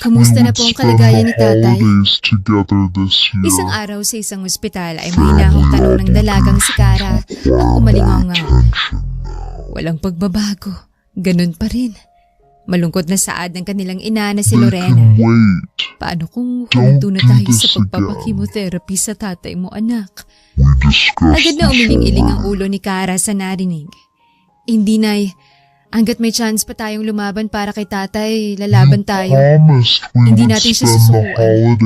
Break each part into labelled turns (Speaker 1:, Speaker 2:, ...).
Speaker 1: Kumusta na po ang kalagayan ni tatay?
Speaker 2: Isang araw sa isang ospital ay mahinahong tanong ng dalagang si Kara ang umalingaw-ngaw. Walang pagbabago, ganun pa rin. Malungkot na saad ng kanilang ina na si Lorena. Paano kung huminto na tayo sa pagpapakimotherapy sa tatay mo, anak? Agad na umiling-iling ang ulo ni Kara sa narinig. Hindi, Nay. Hanggat may chance pa tayong lumaban para kay tatay, lalaban tayo. Hindi natin siya susukuan.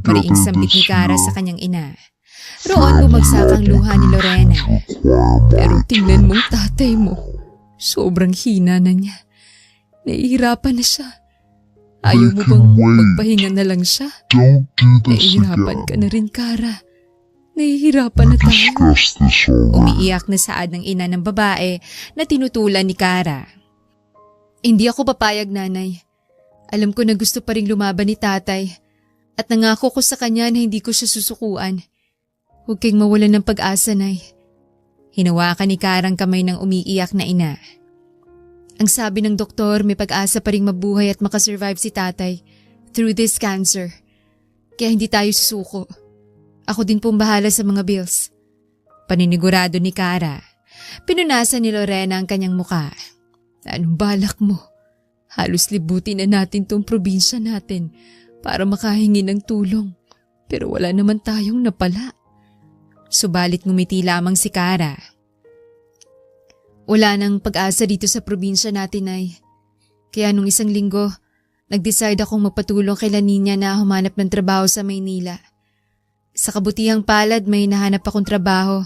Speaker 2: Mariing sambit ni Kara sa kanyang ina. Roon bumagsak ang luha ni Lorena. Pero tingnan mong tatay mo. Sobrang hina na niya. Nahihirapan na siya. Ayaw mo bang magpahinga na lang siya? Nahihirapan ka na rin, Kara. Nahihirapan na tayo. Umiiyak na saad ng ina ng babae na tinutulan ni Kara. Hindi ako papayag, nanay. Alam ko na gusto pa rin lumaban ni tatay at nangako ko sa kanya na hindi ko siya susukuan. Huwag kayong mawalan ng pag-asa, nay. Hinawakan ni Kara ang kamay ng umiiyak na ina. Ang sabi ng doktor, may pag-asa pa rin mabuhay at makasurvive si tatay through this cancer. Kaya hindi tayo susuko. Ako din pong bahala sa mga bills. Paninigurado ni Kara. Pinunasan ni Lorena ang kanyang muka. Anong balak mo? Halos libutin na natin tong probinsya natin para makahingi ng tulong. Pero wala naman tayong napala. Subalit ngumiti lamang si Kara. Wala nang pag-asa dito sa probinsya natin, ay. Kaya nung isang linggo, nag-decide akong magpatulong kay Laninya na humanap ng trabaho sa Maynila. Sa kabutihang palad may nahanap akong trabaho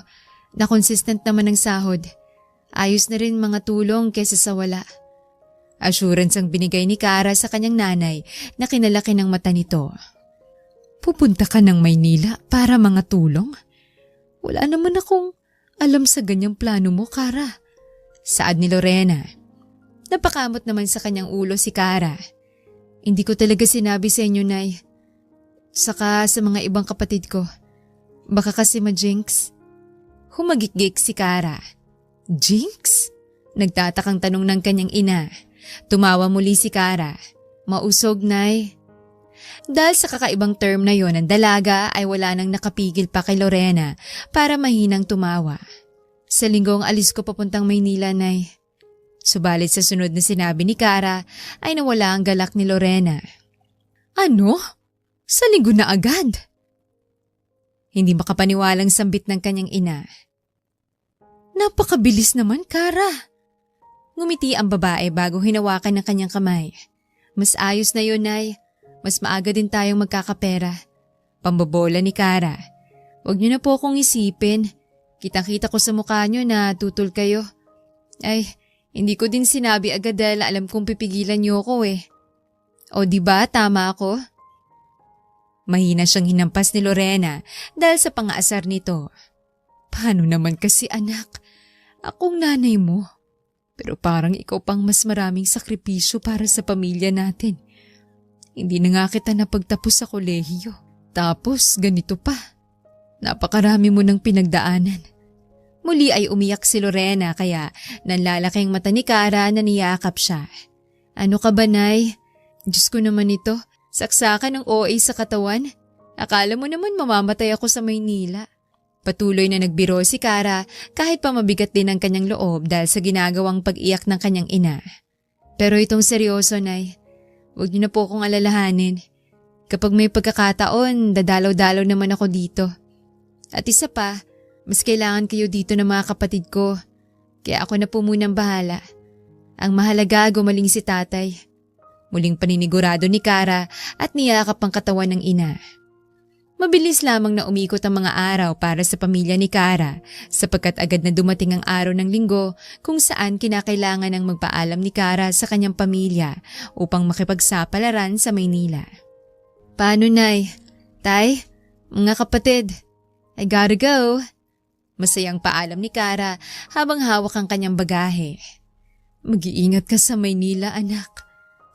Speaker 2: na consistent naman ng sahod. Ayos na rin mga tulong kesa sa wala. Assurance ang binigay ni Kara sa kanyang nanay na kinalaki ng mata nito. Pupunta ka ng Maynila para mga tulong? Wala naman akong alam sa ganyang plano mo, Kara. Saad ni Lorena. Napakamot naman sa kanyang ulo si Kara. Hindi ko talaga sinabi sa inyo, Nay. Saka sa mga ibang kapatid ko. Baka kasi ma-jinx. Humagikgik si Kara. Jinx? Nagtatakang tanong ng kanyang ina. Tumawa muli si Kara. Mausog, Nay. Dahil sa kakaibang term na yon, ang dalaga ay wala nang nakapigil pa kay Lorena para mahinang tumawa. Sa linggong alis ko papuntang Maynila, Nay. Subalit sa sunod na sinabi ni Kara ay nawala ang galak ni Lorena. Ano? Sa linggo na agad? Hindi makapaniwalang sambit ng kanyang ina. Napakabilis naman, Kara. Ngumiti ang babae bago hinawakan ng kanyang kamay. Mas ayos na yun, Nay. Mas maaga din tayong magkakapera. Pambobola ni Kara. Huwag niyo na po akong isipin. Kitang-kita ko sa mukha niyo na tutol kayo. Ay, hindi ko din sinabi agad dahil alam kong pipigilan niyo ako eh. O diba, tama ako? Mahina siyang hinampas ni Lorena dahil sa pangaasar nito. Paano naman kasi, anak? Akong nanay mo. Pero parang ikaw pang mas maraming sakripisyo para sa pamilya natin. Hindi na nga kita napagtapos sa kolehiyo. Tapos ganito pa. Napakarami mo ng pinagdaanan. Muli ay umiyak si Lorena kaya nanlalaki ang mata ni Kara na niyakap siya. Ano ka ba, Nay? Diyos ko naman ito. Saksakan ng OA sa katawan. Akala mo naman mamamatay ako sa Maynila. Patuloy na nagbiro si Kara kahit pa mabigat din ang kanyang loob dahil sa ginagawang pag-iyak ng kanyang ina. Pero itong seryoso, Nay. Huwag niyo na po akong alalahanin. Kapag may pagkakataon, dadalaw-dalaw naman ako dito. At isa pa, mas kailangan kayo dito ng mga kapatid ko. Kaya ako na po munang bahala. Ang mahalaga, gumaling si tatay. Muling paninigurado ni Kara at niyakap ang katawan ng ina. Mabilis lamang na umikot ang mga araw para sa pamilya ni Kara sapagkat agad na dumating ang araw ng linggo kung saan kinakailangan ng magpaalam ni Kara sa kanyang pamilya upang makipagsapalaran sa Maynila. Paano, Nay? Tay? Mga kapatid? I gotta go. Masayang paalam ni Kara habang hawak ang kanyang bagahe. Mag-iingat ka sa Maynila, anak.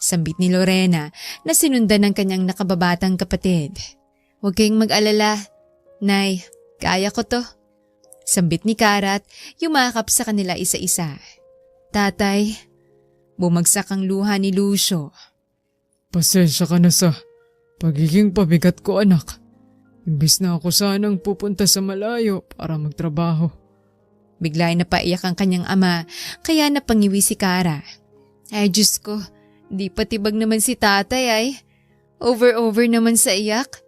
Speaker 2: Sambit ni Lorena na sinundan ng kanyang nakababatang kapatid. Huwag kayong mag-alala. Nay, kaya ko to. Sambit ni Kara at yumakap sa kanila isa-isa. Tatay, bumagsak ang luha ni Lucio.
Speaker 3: Pasensya ka na sa pagiging pabigat ko, anak. Imbis na ako sanang pupunta sa malayo para magtrabaho.
Speaker 2: Bigla ay napaiyak ang kanyang ama kaya napangiwi si Kara. Ay Diyos ko, di patibag naman si tatay ay. Over naman sa iyak.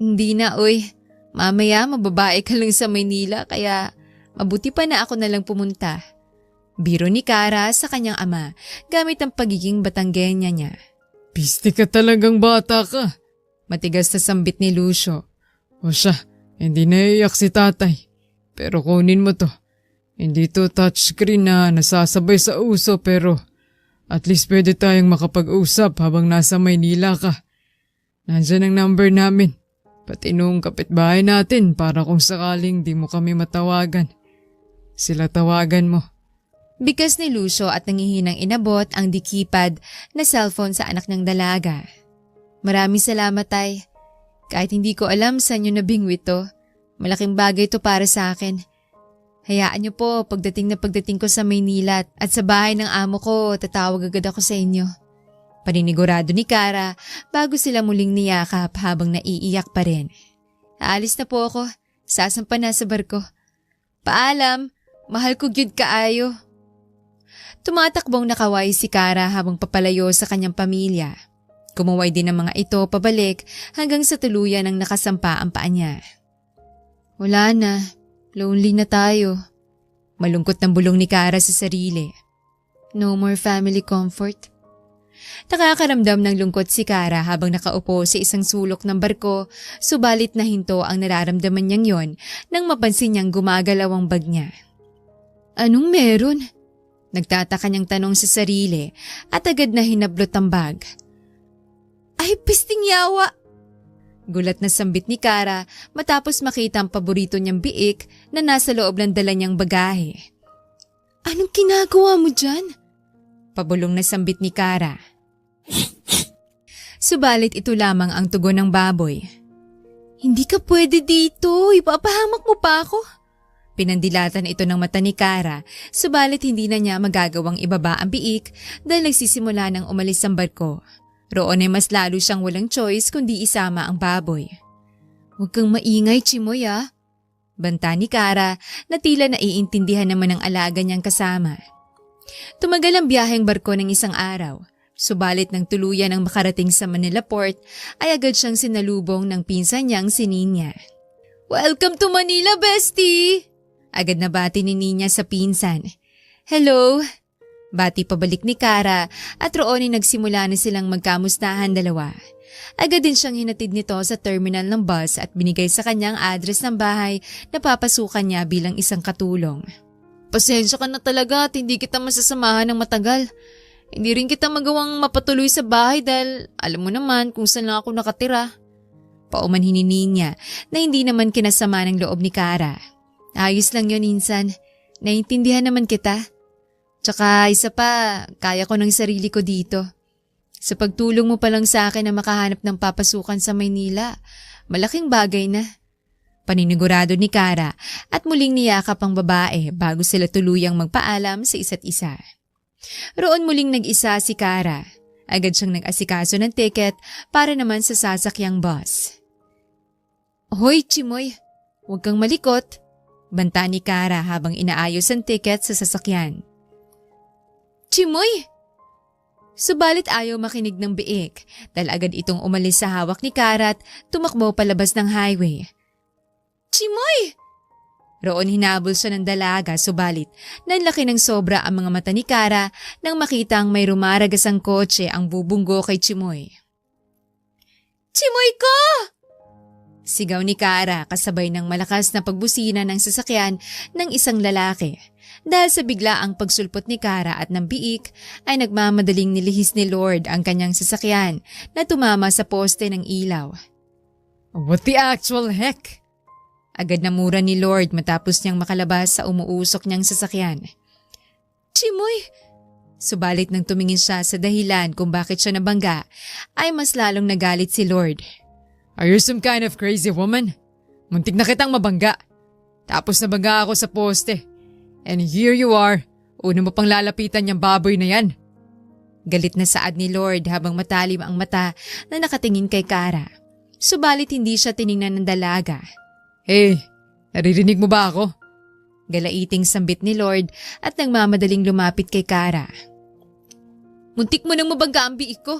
Speaker 2: Hindi na oy, mamaya mababae ka lang sa Maynila kaya mabuti pa na ako na lang pumunta. Biro ni Kara sa kanyang ama gamit ang pagiging Batanggenya niya.
Speaker 3: Piste ka talagang bata ka.
Speaker 2: Matigas na sambit ni Lucio.
Speaker 3: O siya, hindi naiiyak si tatay. Pero kunin mo to. Hindi to touchscreen na nasasabay sa uso pero at least pwede tayong makapag-usap habang nasa Maynila ka. Nandyan ang number namin. Pati nung kapitbahay natin para kung sakaling di mo kami matawagan. Sila tawagan mo.
Speaker 2: Bigkas ni Lucio at nangihinang inabot ang dikipad na cellphone sa anak ng dalaga. Maraming salamat tay. Kahit hindi ko alam saan nyo nabingwit to, malaking bagay to para sa akin. Hayaan niyo po pagdating ko sa Maynila at sa bahay ng amo ko, tatawag agad ako sa inyo. Paninigurado ni Kara bago sila muling niyakap habang naiiyak pa rin. Aalis na po ako, sasampa na sa barko. Paalam, mahal ko gyud kaayo. Tumatakbong nakaway si Kara habang papalayo sa kanyang pamilya. Kumuway din ang mga ito pabalik hanggang sa tuluyan ng nakasampa ang paa niya. Wala na. Lonely na tayo. Malungkot ng bulong ni Kara sa sarili. No more family comfort. Nakakaramdam ng lungkot si Kara habang nakaupo sa isang sulok ng barko, subalit na hinto ang nararamdaman niyang yon nang mapansin niyang gumagalaw ang bag niya. Anong meron? Nagtataka niyang tanong sa sarili at agad na hinablot ang bag. Ay, pisting yawa! Gulat na sambit ni Kara matapos makita ang paborito niyang biik na nasa loob ng dala niyang bagahe. Anong ginagawa mo dyan? Pabulong na sambit ni Kara. Subalit ito lamang ang tugon ng baboy. Hindi ka pwede dito, ipapahamak mo pa ako. Pinandilatan ito ng mata ni Kara, subalit hindi na niya magagawang ibaba ang biik dahil nagsisimula ng umalis ang barko. Roon ay mas lalo siyang walang choice kundi isama ang baboy. Huwag kang maingay, Chimoy ah. Banta ni Kara na tila naiintindihan naman ng alaga niyang kasama. Tumagal ang biyaheng barko ng isang araw. Subalit nang tuluyan ang makarating sa Manila Port ay agad siyang sinalubong ng pinsan niyang si Ninya. Welcome to Manila, bestie! Agad na bati ni Ninya sa pinsan. Hello! Bati pabalik ni Kara at roon ay nagsimula na silang magkamustahan dalawa. Agad din siyang hinatid nito sa terminal ng bus at binigay sa kanyang address ng bahay na papasukan niya bilang isang katulong. Pasensya ka na talaga at hindi kita masasamahan ng matagal. Hindi rin kita magawang mapatuloy sa bahay dahil alam mo naman kung saan lang ako nakatira. Paumanhin ni niya na hindi naman kinasama ng loob ni Kara. Ayos lang yun, insan. Naiintindihan naman kita. Tsaka isa pa, kaya ko ng sarili ko dito. Sa pagtulong mo pa lang sa akin na makahanap ng papasukan sa Maynila, malaking bagay na. Paninigurado ni Kara at muling niyakap ang babae bago sila tuluyang magpaalam sa isa't isa. Roon muling nag-isa si Kara. Agad siyang nag-asikaso ng ticket para naman sa sasakyang bus. Hoy, Chimoy, huwag kang malikot. Banta ni Kara habang inaayos ang ticket sa sasakyan. Chimoy! Subalit ayaw makinig ng biik dahil agad itong umalis sa hawak ni Kara at tumakbo palabas ng highway. Chimoy! Roon hinabol siya ng dalaga subalit nanlaki ng sobra ang mga mata ni Kara nang makitang may rumaragas ang kotse ang bubunggo kay Chimoy. Chimoy ko! Sigaw ni Kara kasabay ng malakas na pagbusina ng sasakyan ng isang lalaki. Dahil sa biglaang pagsulpot ni Kara at ng biik ay nagmamadaling nilihis ni Lord ang kanyang sasakyan na tumama sa poste ng ilaw.
Speaker 3: What the actual heck?
Speaker 2: Agad na mura ni Lord matapos niyang makalabas sa umuusok niyang sasakyan. Chimoy! Subalit nang tumingin siya sa dahilan kung bakit siya nabangga ay mas lalong nagalit si Lord.
Speaker 3: Are you some kind of crazy woman? Muntik na kitang mabangga. Tapos nabangga ako sa poste. And here you are, una mo pang lalapitan yung baboy na yan.
Speaker 2: Galit na saad ni Lord habang matalim ang mata na nakatingin kay Kara. Subalit hindi siya tiningnan ng dalaga.
Speaker 3: Hey, naririnig mo ba ako?
Speaker 2: Galaiting sambit ni Lord at nagmamadaling lumapit kay Kara. Muntik mo nang mabangga ang biik ko.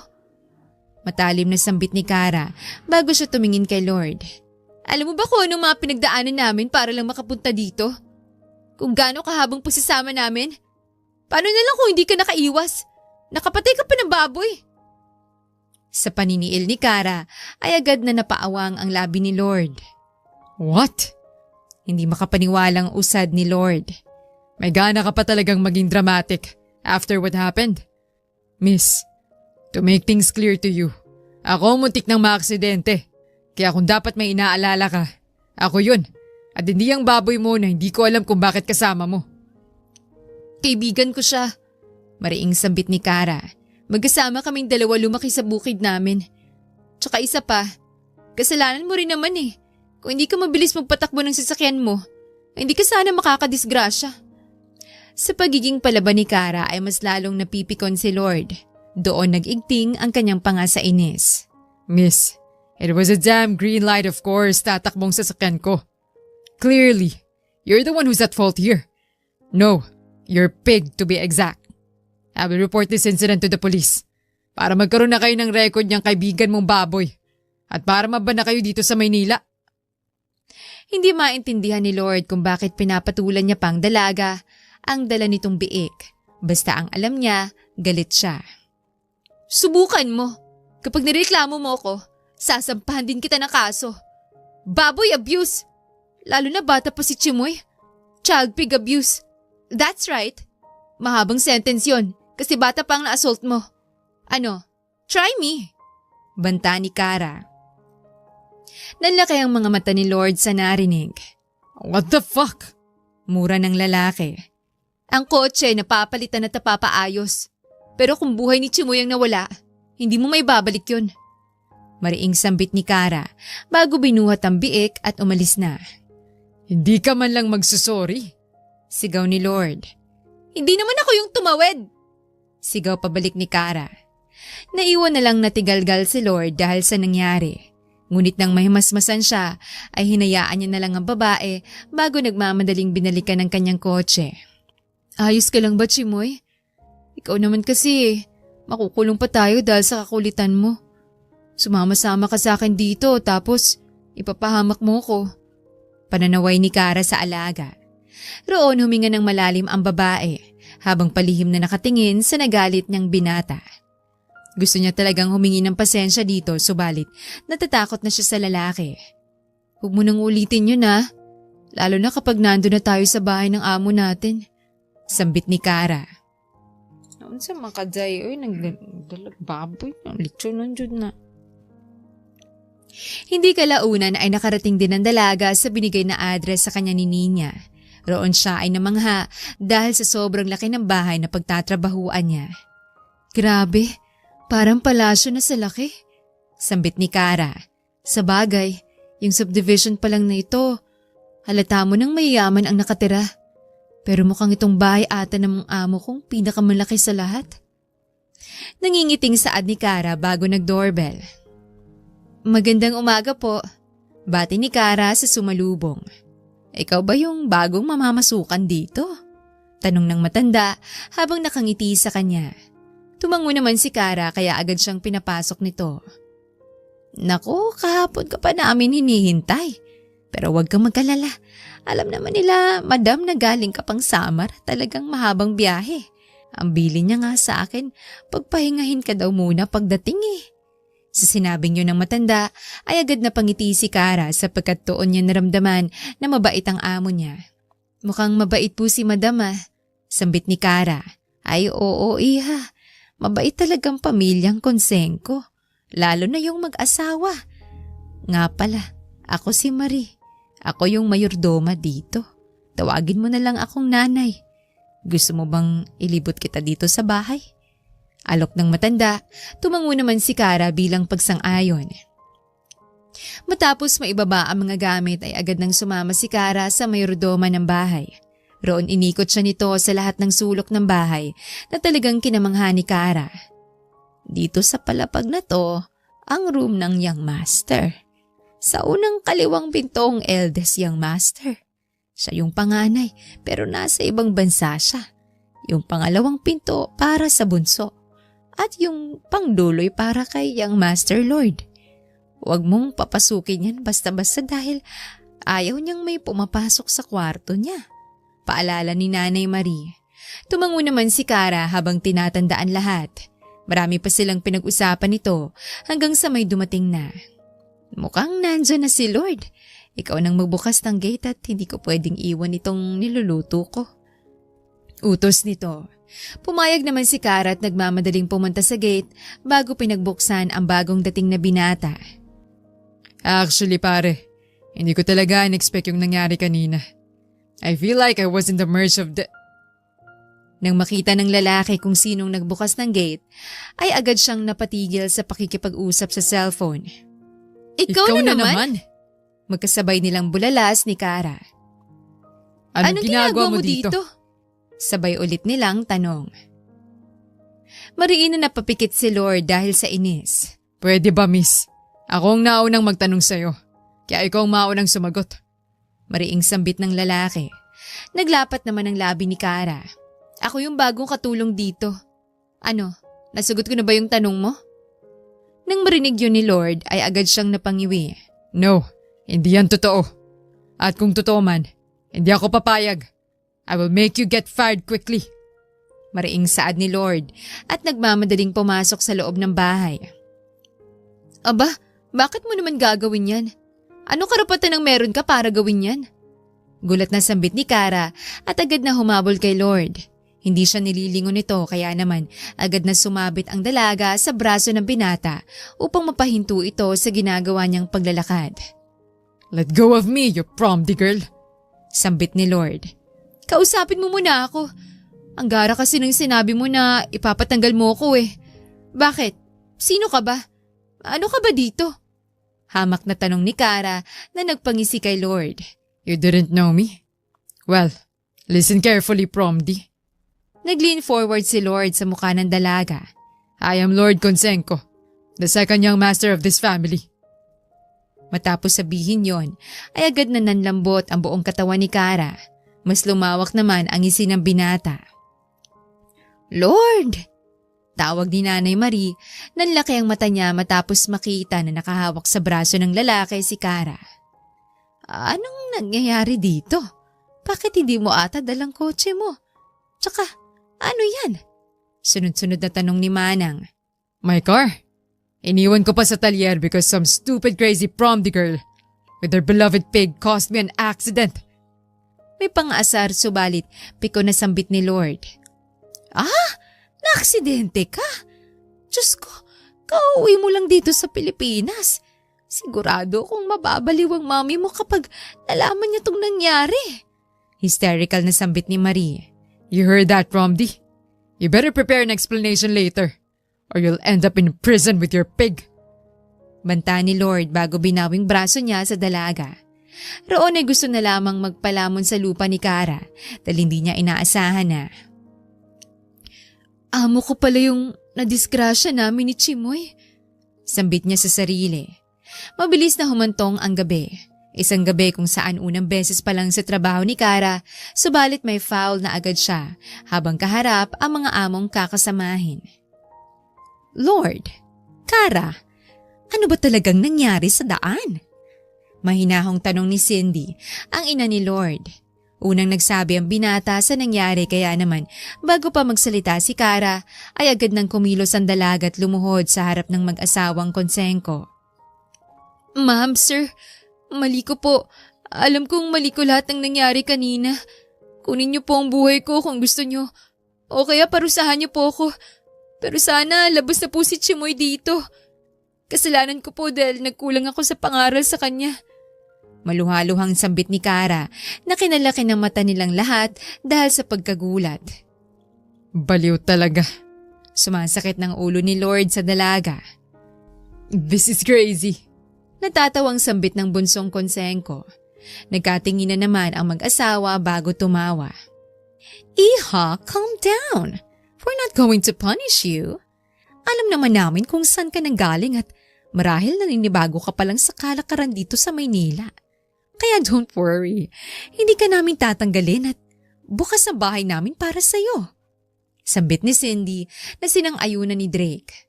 Speaker 2: Matalim na sambit ni Kara bago siya tumingin kay Lord. Alam mo ba kung anong mga pinagdaanan namin para lang makapunta dito? Kung gaano kahabang pasisama namin? Paano na lang kung hindi ka nakaiwas? Nakapatay ka pa ng baboy. Sa paniniil ni Kara ay agad na napaawang ang labi ni Lord.
Speaker 3: What?
Speaker 2: Hindi makapaniwalang usad ni Lord.
Speaker 3: May gana ka pa talagang maging dramatic after what happened? Miss, to make things clear to you, ako muntik ng maaksidente. Kaya kung dapat may inaalala ka, ako yun. At hindi ang baboy mo na hindi ko alam kung bakit kasama mo.
Speaker 2: Kaibigan ko siya. Mariing sambit ni Kara. Magkasama kaming dalawa lumaki sa bukid namin. Tsaka isa pa, kasalanan mo rin naman eh. Kung hindi ka mabilis magpatakbo ng sasakyan mo, hindi ka sana makakadisgrasya. Sa pagiging palaban ni Kara ay mas lalong napipikon si Lord. Doon nag-igting ang kanyang panga sa inis.
Speaker 3: Miss, it was a damn green light of course tatakbong sasakyan ko. Clearly, you're the one who's at fault here. No, you're pig to be exact. I will report this incident to the police para magkaroon na kayo ng record niyang kaibigan mong baboy at para mabana kayo dito sa Maynila.
Speaker 2: Hindi maintindihan ni Lord kung bakit pinapatulan niya pang dalaga ang dala nitong biik. Basta ang alam niya, galit siya. Subukan mo. Kapag nireklamo mo ko, sasampahan din kita ng kaso. Baboy abuse. Lalo na bata pa si Chimoy. Child pig abuse. That's right. Mahabang sentence yon kasi bata pa ang na-assault mo. Ano? Try me. Banta ni Kara. Nanlaki ang mga mata ni Lord sa narinig.
Speaker 3: What the fuck?
Speaker 2: Mura ng lalaki. Ang kotse napapalitan at napapaayos. Pero kung buhay ni Chimoy ang nawala, hindi mo may babalik yun. Mariing sambit ni Kara bago binuhat ang biik at umalis na.
Speaker 3: Hindi ka man lang magsusorry.
Speaker 2: Sigaw ni Lord. Hindi naman ako yung tumawid. Sigaw pabalik ni Kara. Naiwan na lang natigalgal si Lord dahil sa nangyari. Ngunit nang mahimasmasan siya ay hinayaan niya na lang ang babae bago nagmamadaling binalikan ng kanyang kotse. Ayos ka lang ba, Chimoy? Ikaw naman kasi, makukulong pa tayo dahil sa kakulitan mo. Sumama-sama ka sa akin dito tapos ipapahamak mo ko. Pananaway ni Kara sa alaga. Roon huminga ng malalim ang babae habang palihim na nakatingin sa nagalit niyang binata. Gusto niya talagang humingi ng pasensya dito subalit natatakot na siya sa lalaki. Huwag mo nang ulitin yun ha, lalo na kapag nando na tayo sa bahay ng amo natin. Sambit ni Kara. Noon sa makaday, nagdalagbaboy, ang litsyo nandiyon na. Hindi kalaunan ay nakarating din ang dalaga sa binigay na address sa kanya ni Nina. Roon siya ay namangha dahil sa sobrang laki ng bahay na pagtatrabahuan niya. Grabe, parang palasyo na sa laki. Sambit ni Kara. Sa bagay, yung subdivision pa lang na ito, halata mo nang mayayaman ang nakatira. Pero mukhang itong bahay ata ng amo kong pinakamalaki sa lahat. Nangingiting saad ni Kara bago nag-doorbell. Magandang umaga po. Bati ni Kara sa sumalubong. Ikaw ba yung bagong mamamasukan dito? Tanong ng matanda habang nakangiti sa kanya. Tumango naman si Kara kaya agad siyang pinapasok nito. Naku, kahapon ka pa namin hinihintay. Pero huwag kang mag-alala. Alam naman nila, madam na galing ka pang Samar, talagang mahabang biyahe. Ang bili niya nga sa akin, pagpahingahin ka daw muna pagdating eh. Sa sinabing yun ng matanda, ay agad na pangiti si Kara sapagkat doon niya naramdaman na mabait ang amo niya. Mukhang mabait po si madam ah. Sambit ni Kara. Ay oo iha, mabait talagang pamilyang Consengco, lalo na yung mag-asawa. Nga pala, ako si Marie. Ako yung mayordoma dito. Tawagin mo na lang akong nanay. Gusto mo bang ilibot kita dito sa bahay? Alok ng matanda, tumango naman si Kara bilang pagsang-ayon. Matapos maibaba ang mga gamit ay agad nang sumama si Kara sa mayordoma ng bahay. Roon inikot siya nito sa lahat ng sulok ng bahay na talagang kinamangha ni Kara. Dito sa palapag na to, ang room ng young master. Sa unang kaliwang pinto ang eldest young master. Siya yung panganay pero nasa ibang bansa siya. Yung pangalawang pinto para sa bunso. At yung pangduloy para kay young master lord. Huwag mong papasukin yan basta-basta dahil ayaw niyang may pumapasok sa kwarto niya. Paalala ni Nanay Marie. Tumango naman si Kara habang tinatandaan lahat. Marami pa silang pinag-usapan nito hanggang sa may dumating na. Mukhang nandyan na si Lord. Ikaw nang magbukas ng gate at hindi ko pwedeng iwan itong niluluto ko. Utos nito. Pumayag naman si Kara at nagmamadaling pumunta sa gate bago pinagbuksan ang bagong dating na binata.
Speaker 3: Actually pare, hindi ko talaga in-expect yung nangyari kanina. I feel like I was in the merge of the... Nang makita ng lalaki kung sinong nagbukas ng gate, ay agad siyang napatigil sa pakikipag-usap sa cellphone. Ikaw na naman? Magkasabay nilang bulalas ni Kara. Anong ginagawa mo dito? Sabay ulit nilang tanong. Mariin na napapikit si Lord dahil sa inis. Pwede ba miss? Ako ang naunang magtanong sa'yo. Kaya ikaw ang maunang sumagot. Mariing sambit ng lalaki. Naglapat naman ang labi ni Kara. Ako yung bagong katulong dito. Ano, nasagot ko na ba yung tanong mo? Nang marinig yun ni Lord ay agad siyang napangiwi. No, hindi yan totoo. At kung totoo man, hindi ako papayag. I will make you get fired quickly. Mariing saad ni Lord at nagmamadaling pumasok sa loob ng bahay. Aba, bakit mo naman gagawin yan? Ano karapatan ang meron ka para gawin yan? Gulat na sambit ni Kara at agad na humabol kay Lord. Hindi siya nililingon nito kaya naman agad na sumabit ang dalaga sa braso ng binata upang mapahinto ito sa ginagawa niyang paglalakad. Let go of me, you prom girl. Sambit ni Lord. Kausapin mo muna ako. Ang gara kasi nang sinabi mo na ipapatanggal mo ko eh. Bakit? Sino ka ba? Ano ka ba dito? Hamak na tanong ni Kara na nagpangisi kay Lord. You didn't know me? Well, listen carefully, Promdi. Nag-lean forward si Lord sa mukha ng dalaga. I am Lord Conseco, the second young master of this family. Matapos sabihin yon, ay agad na nanlambot ang buong katawan ni Kara. Mas lumawak naman ang isi ng binata. Lord! Tawag ni Nanay Marie, nanlaki ang mata niya matapos makita na nakahawak sa braso ng lalaki si Kara. Anong nangyayari dito? Bakit hindi mo ata dalang kotse mo? Tsaka, ano yan? Sunod-sunod na tanong ni Manang. My car? Iniwan ko pa sa talyer because some stupid crazy prom girl with her beloved pig caused me an accident. May pang-asar subalit piko na sambit ni Lord. Ah! Naaksidente ka? Diyos ko, kauwi mo lang dito sa Pilipinas. Sigurado kung mababaliw ang mami mo kapag nalaman niya itong nangyari. Hysterical na sambit ni Marie. You heard that, Promdi? You better prepare an explanation later or you'll end up in prison with your pig. Banta ni Lord bago binawing braso niya sa dalaga. Roon ay gusto na lamang magpalamon sa lupa ni Kara dahil hindi niya inaasahan na. Amo ko pala yung nadisgrasya namin ni Chimoy. Sambit niya sa sarili. Mabilis na humantong ang gabi. Isang gabi kung saan unang beses pa lang sa trabaho ni Kara, subalit may foul na agad siya habang kaharap ang mga among kakasamahin. Lord, Kara, ano ba talagang nangyari sa daan? Mahinahong tanong ni Cindy, ang ina ni Lord. Unang nagsabi ang binata sa nangyari kaya naman bago pa magsalita si Kara ay agad nang kumilos ang dalaga at lumuhod sa harap ng mag-asawang Conseco. Ma'am, sir, mali ko po. Alam kong mali ko lahat ng nangyari kanina. Kunin niyo po ang buhay ko kung gusto niyo. O kaya parusahan niyo po ako. Pero sana labas na po si Chimoy dito. Kasalanan ko po dahil nagkulang ako sa pangaral sa kanya. Maluhaluhang sambit ni Kara na kinalaki ng mata nilang lahat dahil sa pagkagulat. Baliw talaga. Sumasakit ng ulo ni Lord sa dalaga. This is crazy. Natatawang sambit ng bunsong Conseco. Nagkatingin na naman ang mag-asawa bago tumawa. Iha, calm down. We're not going to punish you.
Speaker 2: Alam naman namin kung saan ka nanggaling at marahil naninibago ka palang sa kalakaran dito sa Maynila. Kaya don't worry, hindi ka namin tatanggalin at bukas ang bahay namin para sa'yo. Sambit ni Cindy na sinang-ayunan ni Drake.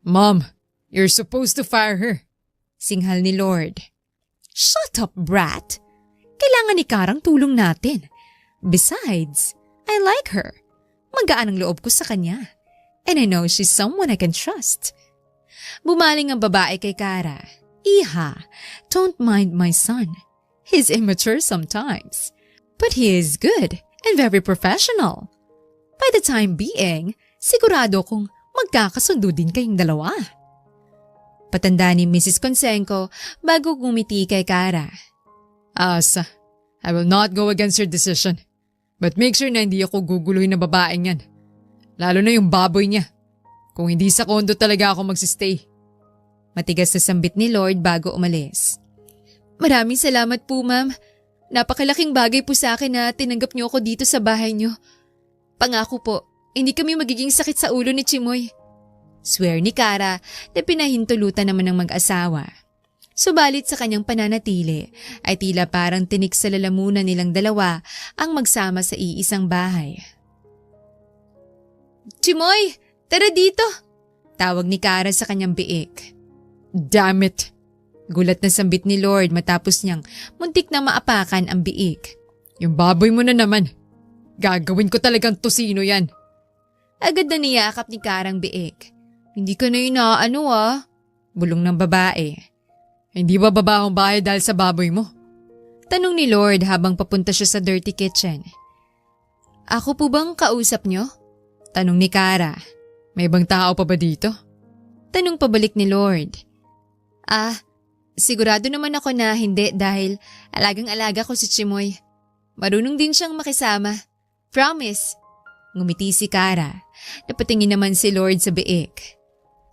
Speaker 3: Mom, you're supposed to fire her.
Speaker 2: Singhal ni Lord. Shut up, brat! Kailangan ni Karang tulong natin. Besides, I like her. Magaan ang loob ko sa kanya. And I know she's someone I can trust. Bumaling ang babae kay Kara. Iha, don't mind my son. He's immature sometimes. But he is good and very professional. By the time being, sigurado kong magkakasundo din kayong dalawa. Patanda ni Mrs. Conseco bago gumiti kay Kara.
Speaker 3: Asa, I will not go against your decision. But make sure na hindi ako guguluhin na babaeng yan. Lalo na yung baboy niya. Kung hindi sa kondo talaga ako magsistay.
Speaker 2: Matigas na sambit ni Lord bago umalis. Maraming salamat po, ma'am. Napakalaking bagay po sa akin na tinanggap niyo ako dito sa bahay niyo. Pangako po, hindi kami magiging sakit sa ulo ni Chimoy. Swear ni Kara na pinahintulutan naman ng mag-asawa. Subalit sa kanyang pananatili ay tila parang tinik sa lalamunan nilang dalawa ang magsama sa iisang bahay. Chimoy, tara dito! Tawag ni Kara sa kanyang biik.
Speaker 3: Damn it!
Speaker 2: Gulat na sambit ni Lord matapos niyang muntik na maapakan ang biik.
Speaker 3: Yung baboy mo na naman. Gagawin ko talagang tosino yan.
Speaker 2: Agad na niyakap ni Karang biik. Hindi ka na inaano ah. Bulong ng babae.
Speaker 3: Hindi ba babahong bahay dahil sa baboy mo?
Speaker 2: Tanong ni Lord habang papunta siya sa dirty kitchen. Ako po bang kausap niyo? Tanong ni Kara.
Speaker 3: May ibang tao pa ba dito?
Speaker 2: Tanong pabalik ni Lord. Sigurado naman ako na hindi dahil alagang-alaga ko si Chimoy. Marunong din siyang makisama. Promise. Ngumiti si Kara. Napatingin naman si Lord sa biik.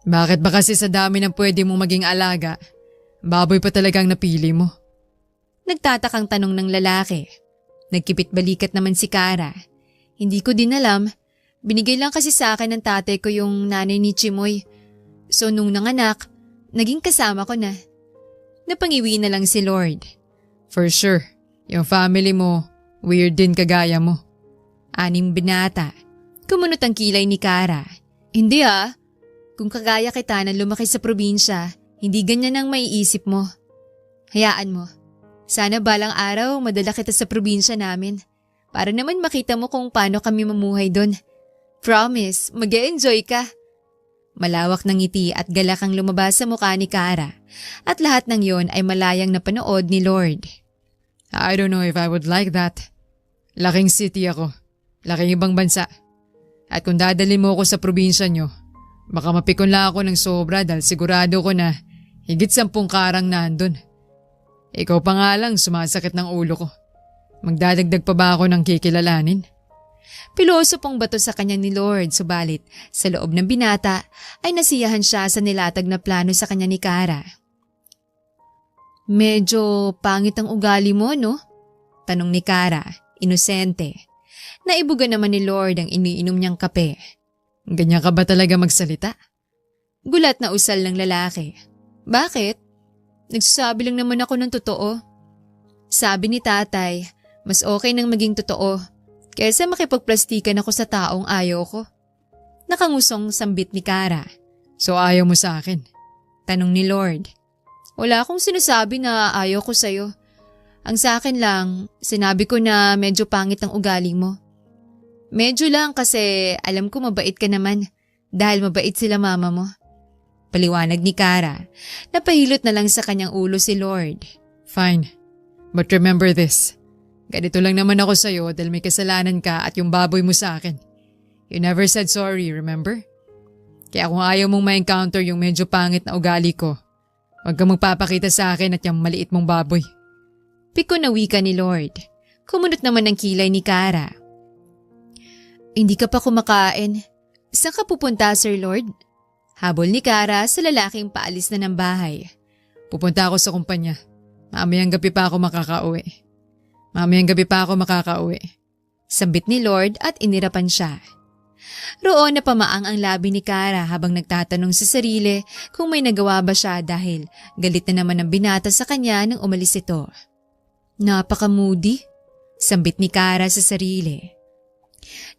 Speaker 3: Bakit ba kasi sa dami ng pwede mong maging alaga, baboy pa talagang napili mo?
Speaker 2: Nagtatakang tanong ng lalaki. Nagkipit balikat naman si Kara. Hindi ko din alam. Binigay lang kasi sa akin ng tatay ko yung nanay ni Chimoy. So nung nanganak, naging kasama ko na. Napangiwi na lang si Lord.
Speaker 3: For sure, yung family mo, weird din kagaya mo.
Speaker 2: 6 binata. Kumunot ang kilay ni Kara. Hindi ah. Kung kagaya kita na lumaki sa probinsya, hindi ganyan ang maiisip mo. Hayaan mo. Sana balang araw madala kita sa probinsya namin. Para naman makita mo kung paano kami mamuhay doon. Promise, mag-e-enjoy ka. Malawak ng ngiti at galak ang lumabas sa mukha ni Kara. At lahat ng yon ay malayang napanood ni Lord.
Speaker 3: I don't know if I would like that. Laking city ako. Laking ibang bansa. At kung dadalhin mo ako sa probinsya nyo, baka mapikon lang ako ng sobra dahil sigurado ko na higit 10 karang nandun. Ikaw pa nga lang sumasakit ng ulo ko. Magdadagdag pa ba ako ng kikilalanin?
Speaker 2: Piloso pong bato sa kanya ni Lord, subalit sa loob ng binata ay nasiyahan siya sa nilatag na plano sa kanya ni Kara. Medyo pangit ang ugali mo, no? Tanong ni Kara, inosente. Naibuga naman ni Lord ang iniinom niyang kape.
Speaker 3: Ganyan ka ba talaga magsalita?
Speaker 2: Gulat na usal ng lalaki. Bakit? Nagsasabi lang naman ako ng totoo. Sabi ni tatay, mas okay nang maging totoo kaysa makipagplastikan ako sa taong ayaw ko. Nakangusong sambit ni Kara.
Speaker 3: So ayaw mo sa akin?
Speaker 2: Tanong ni Lord. Wala akong sinasabi na ayaw ko sa'yo. Ang sa akin lang, sinabi ko na medyo pangit ang ugali mo. Medyo lang kasi alam ko mabait ka naman dahil mabait sila mama mo. Paliwanag ni Kara. Napahilot na lang sa kanyang ulo si Lord.
Speaker 3: Fine. But remember this. Ganito lang naman ako sa'yo dahil may kasalanan ka at yung baboy mo sa akin. You never said sorry, remember? Kaya kung ayaw mong ma-encounter yung medyo pangit na ugali ko, huwag kang magpapakita sa akin at yung maliit mong baboy.
Speaker 2: Piko na wika ni Lord. Kumunot naman ang kilay ni Kara. Hindi ka pa kumakain. Saan ka pupunta, Sir Lord? Habol ni Kara sa lalaking paalis na ng bahay.
Speaker 3: Pupunta ako sa kumpanya. Mamayang gabi pa ako makakauwi. Sambit ni Lord at inirapan siya.
Speaker 2: Roon napamaang ang labi ni Kara habang nagtatanong sa sarili kung may nagawa ba siya dahil galit na naman ang binata sa kanya nang umalis ito. Napaka-moody, sambit ni Kara sa sarili.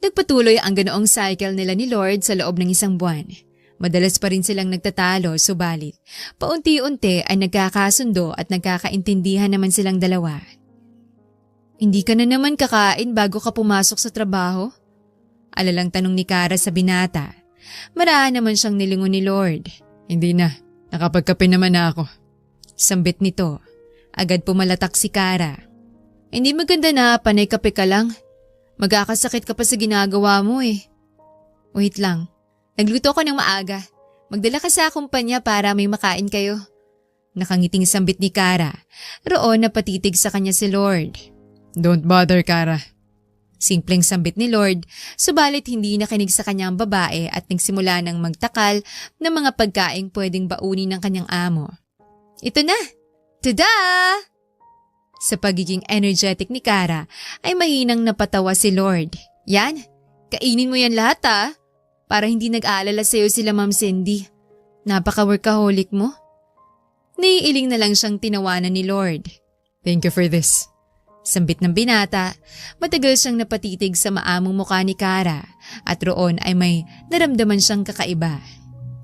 Speaker 2: Nagpatuloy ang ganoong cycle nila ni Lord sa loob ng isang buwan. Madalas pa rin silang nagtatalo, subalit paunti-unti ay nagkakasundo at nagkakaintindihan naman silang dalawa. Hindi ka na naman kakain bago ka pumasok sa trabaho? Alalang tanong ni Kara sa binata. Maraan naman siyang nilingon ni Lord.
Speaker 3: Hindi na, nakapagkape naman na ako.
Speaker 2: Sambit nito. Agad pumalatak si Kara. Hindi maganda na panay kape ka lang. Magkakasakit ka pa sa ginagawa mo eh. Wait lang. Nagluto ko ng maaga. Magdala ka sa kumpanya para may makain kayo. Nakangiting sambit ni Kara. Roon napatitig sa kanya si Lord.
Speaker 3: Don't bother, Kara.
Speaker 2: Simpleng sambit ni Lord, subalit hindi nakinig sa kanyang babae at nagsimula ng magtakal ng mga pagkaing pwedeng baunin ng kanyang amo. Ito na! Tada! Sa pagiging energetic ni Kara ay mahinang napatawa si Lord. Yan, kainin mo yan lahat para hindi nag-aalala sa'yo sila Ma'am Cindy. Napaka-workaholic mo. Naiiling na lang siyang tinawanan ni Lord.
Speaker 3: Thank you for this.
Speaker 2: Sambit ng binata, matagal siyang napatitig sa maamong mukha ni Kara at roon ay may naramdaman siyang kakaiba.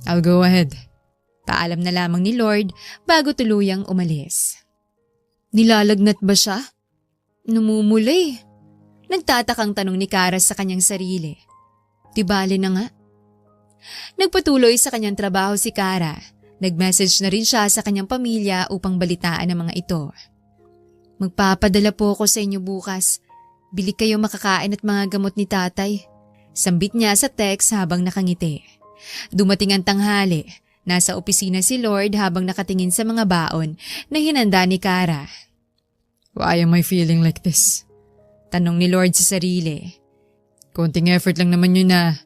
Speaker 3: I'll go ahead.
Speaker 2: Paalam na lamang ni Lord bago tuluyang umalis. Nilalagnat ba siya? Namumulay. Nagtatakang tanong ni Kara sa kanyang sarili. Tibali na nga. Nagpatuloy sa kanyang trabaho si Kara. Nag-message na rin siya sa kanyang pamilya upang balitaan ang mga ito. Magpapadala po ako sa inyo bukas. Bili kayo makakain at mga gamot ni tatay. Sambit niya sa text habang nakangiti. Dumating ang tanghali. Nasa opisina si Lord habang nakatingin sa mga baon na hinanda ni Kara.
Speaker 3: Why am I feeling like this?
Speaker 2: Tanong ni Lord sa sarili.
Speaker 3: Konting effort lang naman yun na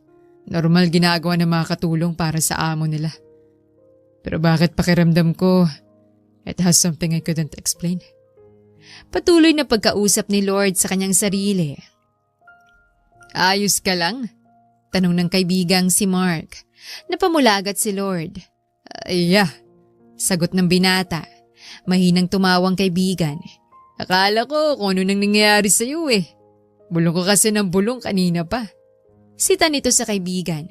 Speaker 3: normal ginagawa ng mga katulong para sa amo nila. Pero bakit pakiramdam ko it has something I couldn't explain?
Speaker 2: Patuloy na pagkausap ni Lord sa kanyang sarili. Ayos ka lang? Tanong ng kaibigang si Mark. Napamulagat si Lord.
Speaker 3: Yeah.
Speaker 2: Sagot ng binata. Mahinang tumawang kaibigan.
Speaker 3: Akala ko kung ano nang nangyayari sa'yo eh. Bulong ko kasi ng bulong kanina pa.
Speaker 2: Sita nito sa kaibigan.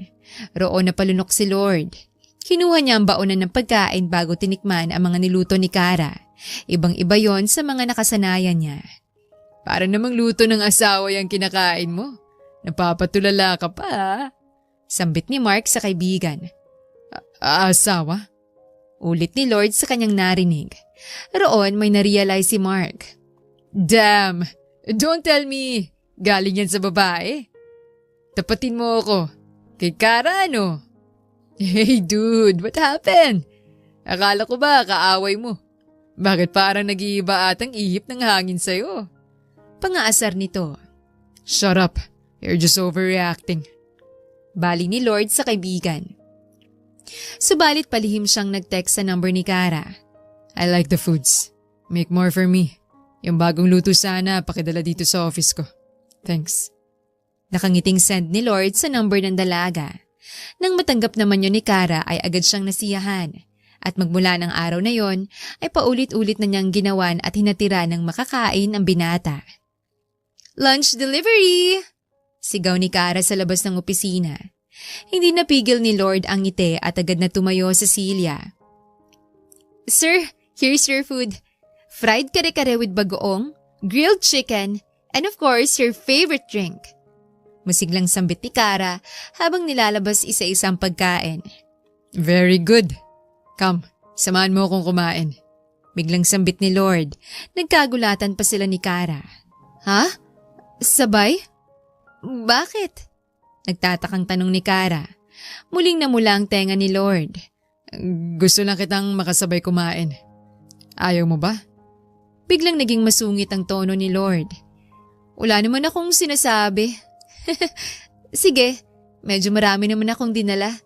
Speaker 2: Roon na palunok si Lord. Kinuha niya ang baonan ng pagkain bago tinikman ang mga niluto ni Kara. Ibang-iba yon sa mga nakasanayan niya.
Speaker 3: Para namang luto ng asawa yung kinakain mo. Napapatulala ka pa ha?
Speaker 2: Sambit ni Mark sa kaibigan.
Speaker 3: Asawa?
Speaker 2: Ulit ni Lord sa kanyang narinig. Roon may narealize si Mark.
Speaker 3: Damn! Don't tell me! Galing yan sa babae. Tapatin mo ako. Kay Kara ano? Hey dude, what happened? Akala ko ba kaaway mo? Bakit parang nag-iiba atang ihip ng hangin sa'yo?
Speaker 2: Pangaasar nito.
Speaker 3: Shut up. You're just overreacting.
Speaker 2: Bali ni Lord sa kaibigan. Subalit palihim siyang nag-text sa number ni Kara.
Speaker 3: I like the foods. Make more for me. Yung bagong luto sana, pakidala dito sa office ko. Thanks.
Speaker 2: Nakangiting send ni Lord sa number ng dalaga. Nang matanggap naman yun ni Kara ay agad siyang nasiyahan. At magmula ng araw na yon ay paulit-ulit na niyang ginawan at hinatira ng makakain ang binata. Lunch delivery! Sigaw ni Kara sa labas ng opisina. Hindi napigil ni Lord ang ngiti at agad na tumayo sa silya. Sir, here's your food. Fried kare-kare with bagoong, grilled chicken, and of course your favorite drink. Masiglang sambit ni Kara habang nilalabas isa-isang pagkain.
Speaker 3: Very good. Come, samahan mo akong kumain.
Speaker 2: Biglang sambit ni Lord. Nagkagulatan pa sila ni Kara. Ha? Sabay? Bakit? Nagtatakang tanong ni Kara. Muling namula ang tenga ni Lord.
Speaker 3: Gusto lang kitang makasabay kumain. Ayaw mo ba?
Speaker 2: Biglang naging masungit ang tono ni Lord. Wala naman akong sinasabi. Sige, medyo marami naman akong dinala.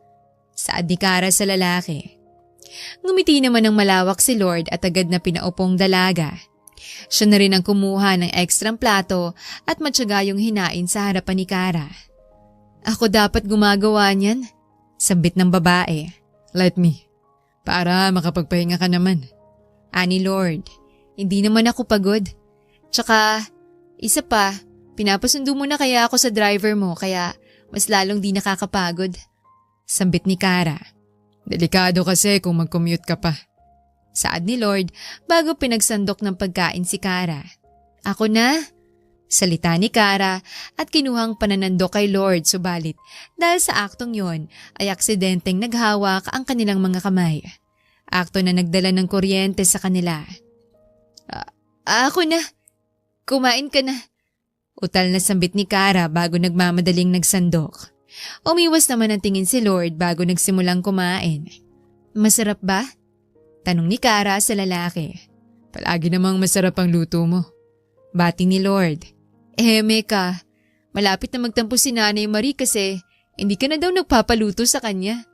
Speaker 2: Saad ni Kara sa lalaki. Ngumiti naman ng malawak si Lord at agad na pinaupong dalaga. Siya na rin ang kumuha ng ekstrang plato at matyaga yung hinain sa harapan ni Kara. Ako dapat gumagawa niyan. Sambit ng babae.
Speaker 3: Let me. Para makapagpahinga ka naman.
Speaker 2: Ani Lord, hindi naman ako pagod. Tsaka, isa pa, pinapasundo mo na kaya ako sa driver mo kaya mas lalong di nakakapagod. Sambit ni Kara.
Speaker 3: Delikado kasi kung mag-commute ka pa.
Speaker 2: Saad ni Lord bago pinagsandok ng pagkain si Kara. Ako na. Salita ni Kara at kinuhang pananandok kay Lord subalit dahil sa aktong yon ay aksidenteng naghawak ang kanilang mga kamay. Akto na nagdala ng kuryente sa kanila. Ako na. Kumain ka na. Utal na sambit ni Kara bago nagmamadaling nagsandok. Umiwas naman ang tingin si Lord bago nagsimulang kumain. Masarap ba? Tanong ni Kara sa lalaki.
Speaker 3: Palagi namang masarap ang luto mo.
Speaker 2: Bati ni Lord. Meka, malapit na magtampo si Nanay Marie kasi hindi ka na daw nagpapaluto sa kanya.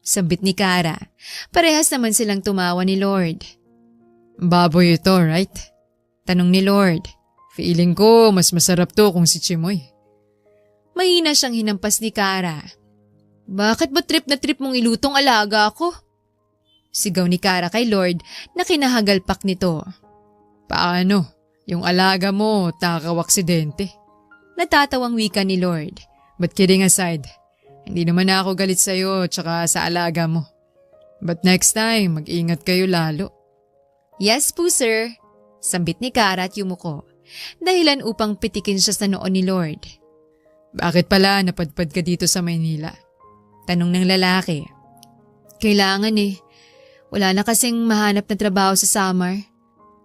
Speaker 2: Sambit ni Kara. Parehas naman silang tumawa ni Lord.
Speaker 3: Baboy ito, right?
Speaker 2: Tanong ni Lord.
Speaker 3: Feeling ko mas masarap to kung si Chimoy.
Speaker 2: Mahina siyang hinampas ni Kara. Bakit ba trip na trip mong ilutong alaga ako? Sigaw ni Kara kay Lord na kinahagalpak nito.
Speaker 3: Paano? Yung alaga mo, takaw-aksidente.
Speaker 2: Natatawang wika ni Lord.
Speaker 3: But kidding aside, hindi naman ako galit sa'yo tsaka sa alaga mo. But next time, mag-ingat kayo lalo.
Speaker 2: Yes po sir, sambit ni Kara at yumuko. Dahilan upang pitikin siya sa noon ni Lord.
Speaker 3: Bakit pala napadpad ka dito sa Maynila?
Speaker 2: Tanong ng lalaki. Kailangan eh. Wala na kasing mahanap na trabaho sa summer.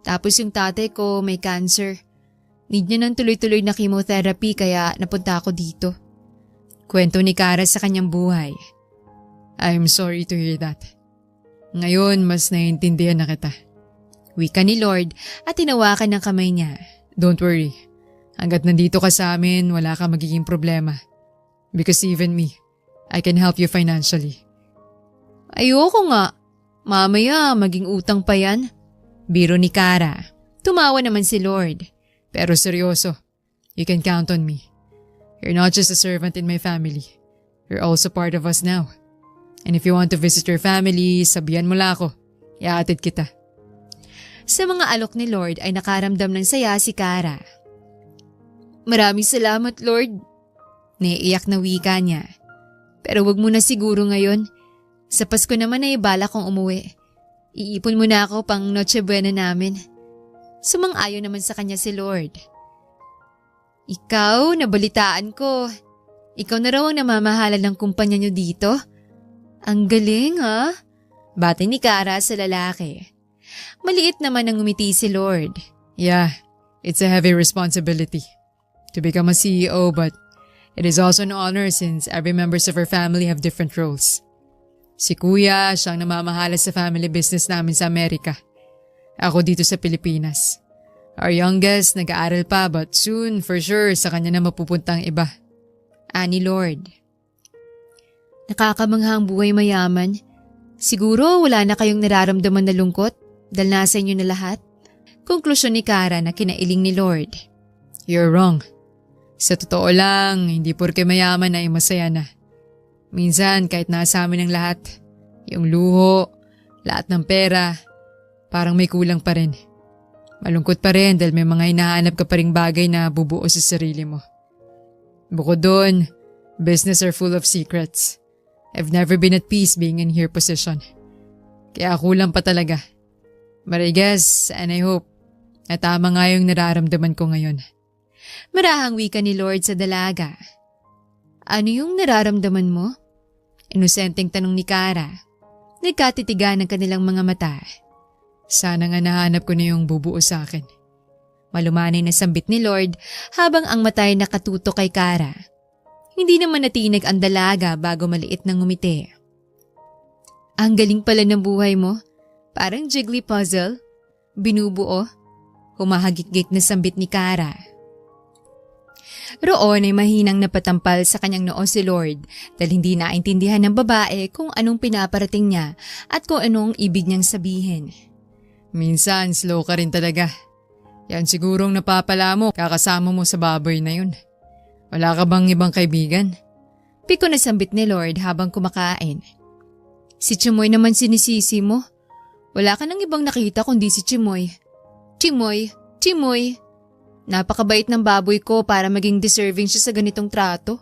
Speaker 2: Tapos yung tatay ko may cancer. Need niya ng tuloy-tuloy na chemotherapy kaya napunta ako dito. Kwento ni Kara sa kanyang buhay.
Speaker 3: I'm sorry to hear that. Ngayon, mas naiintindihan na kita.
Speaker 2: Wika ni Lord at tinawakan ng kamay niya.
Speaker 3: Don't worry. Hanggat nandito ka sa amin, wala ka magiging problema. Because even me, I can help you financially.
Speaker 2: Ayoko nga. Mamaya maging utang pa yan. Biro ni Kara. Tumawa naman si Lord.
Speaker 3: Pero seryoso, you can count on me. You're not just a servant in my family. You're also part of us now. And if you want to visit your family, sabihan mo lang ako. Iatid kita.
Speaker 2: Sa mga alok ni Lord ay nakaramdam ng saya si Kara. Maraming salamat Lord. Naiiyak na wika niya. Pero wag mo na siguro ngayon. Sa Pasko naman ay bala kong umuwi. Iipon mo na ako pang Noche Buena namin. Sumang-ayon naman sa kanya si Lord. Ikaw, nabalitaan ko. Ikaw na raw ang namamahala ng kumpanya niyo dito? Ang galing ha? Bati ni Kara sa lalaki. Maliit naman ang ngumiti si Lord.
Speaker 3: Yeah, it's a heavy responsibility to become a CEO, but it is also an honor since every members of our family have different roles. Si Kuya, siyang namamahala sa family business namin sa Amerika. Ako dito sa Pilipinas. Our youngest, nag-aaral pa but soon, for sure, sa kanya na mapupunta ang iba.
Speaker 2: Ani Lord. Nakakamanghang buhay mayaman. Siguro wala na kayong nararamdaman na lungkot dahil nasa inyo na lahat? Konklusyon ni Kara na kinailing ni Lord.
Speaker 3: You're wrong. Sa totoo lang, hindi porke mayaman ay masaya na. Minsan kahit nasa amin ang lahat, yung luho, lahat ng pera, parang may kulang pa rin. Malungkot pa rin dahil may mga hinahanap ka pa ring bagay na bubuo sa sarili mo. Bukod doon, business are full of secrets. I've never been at peace being in your position. Kaya kulang pa talaga. But I guess and I hope na tama nga yung nararamdaman ko ngayon.
Speaker 2: Marahang wika ni Lord sa dalaga. Ano yung nararamdaman mo? Inosenteng tanong ni Kara. Nagkatitigan ang kanilang mga mata.
Speaker 3: Sana nga nahanap ko na yung bubuo sa akin.
Speaker 2: Malumanay na sambit ni Lord habang ang matay nakatutok kay Kara. Hindi naman natinag ang dalaga bago maliit na ngumiti. Ang galing pala ng buhay mo. Parang jiggly puzzle. Binubuo. Humahagik-gik na sambit ni Kara. Roon ay mahinang napatampal sa kanyang noo si Lord dahil hindi naintindihan ng babae kung anong pinaparating niya at kung anong ibig niyang sabihin.
Speaker 3: Minsan slow ka rin talaga. Yan sigurong napapala mo kakasama mo sa baboy na yun. Wala ka bang ibang kaibigan?
Speaker 2: Piko na sambit ni Lord habang kumakain. Si Chimoy naman sinisisi mo. Wala ka nang ibang nakita kundi si Chimoy. Chimoy. Napakabait ng baboy ko para maging deserving siya sa ganitong trato.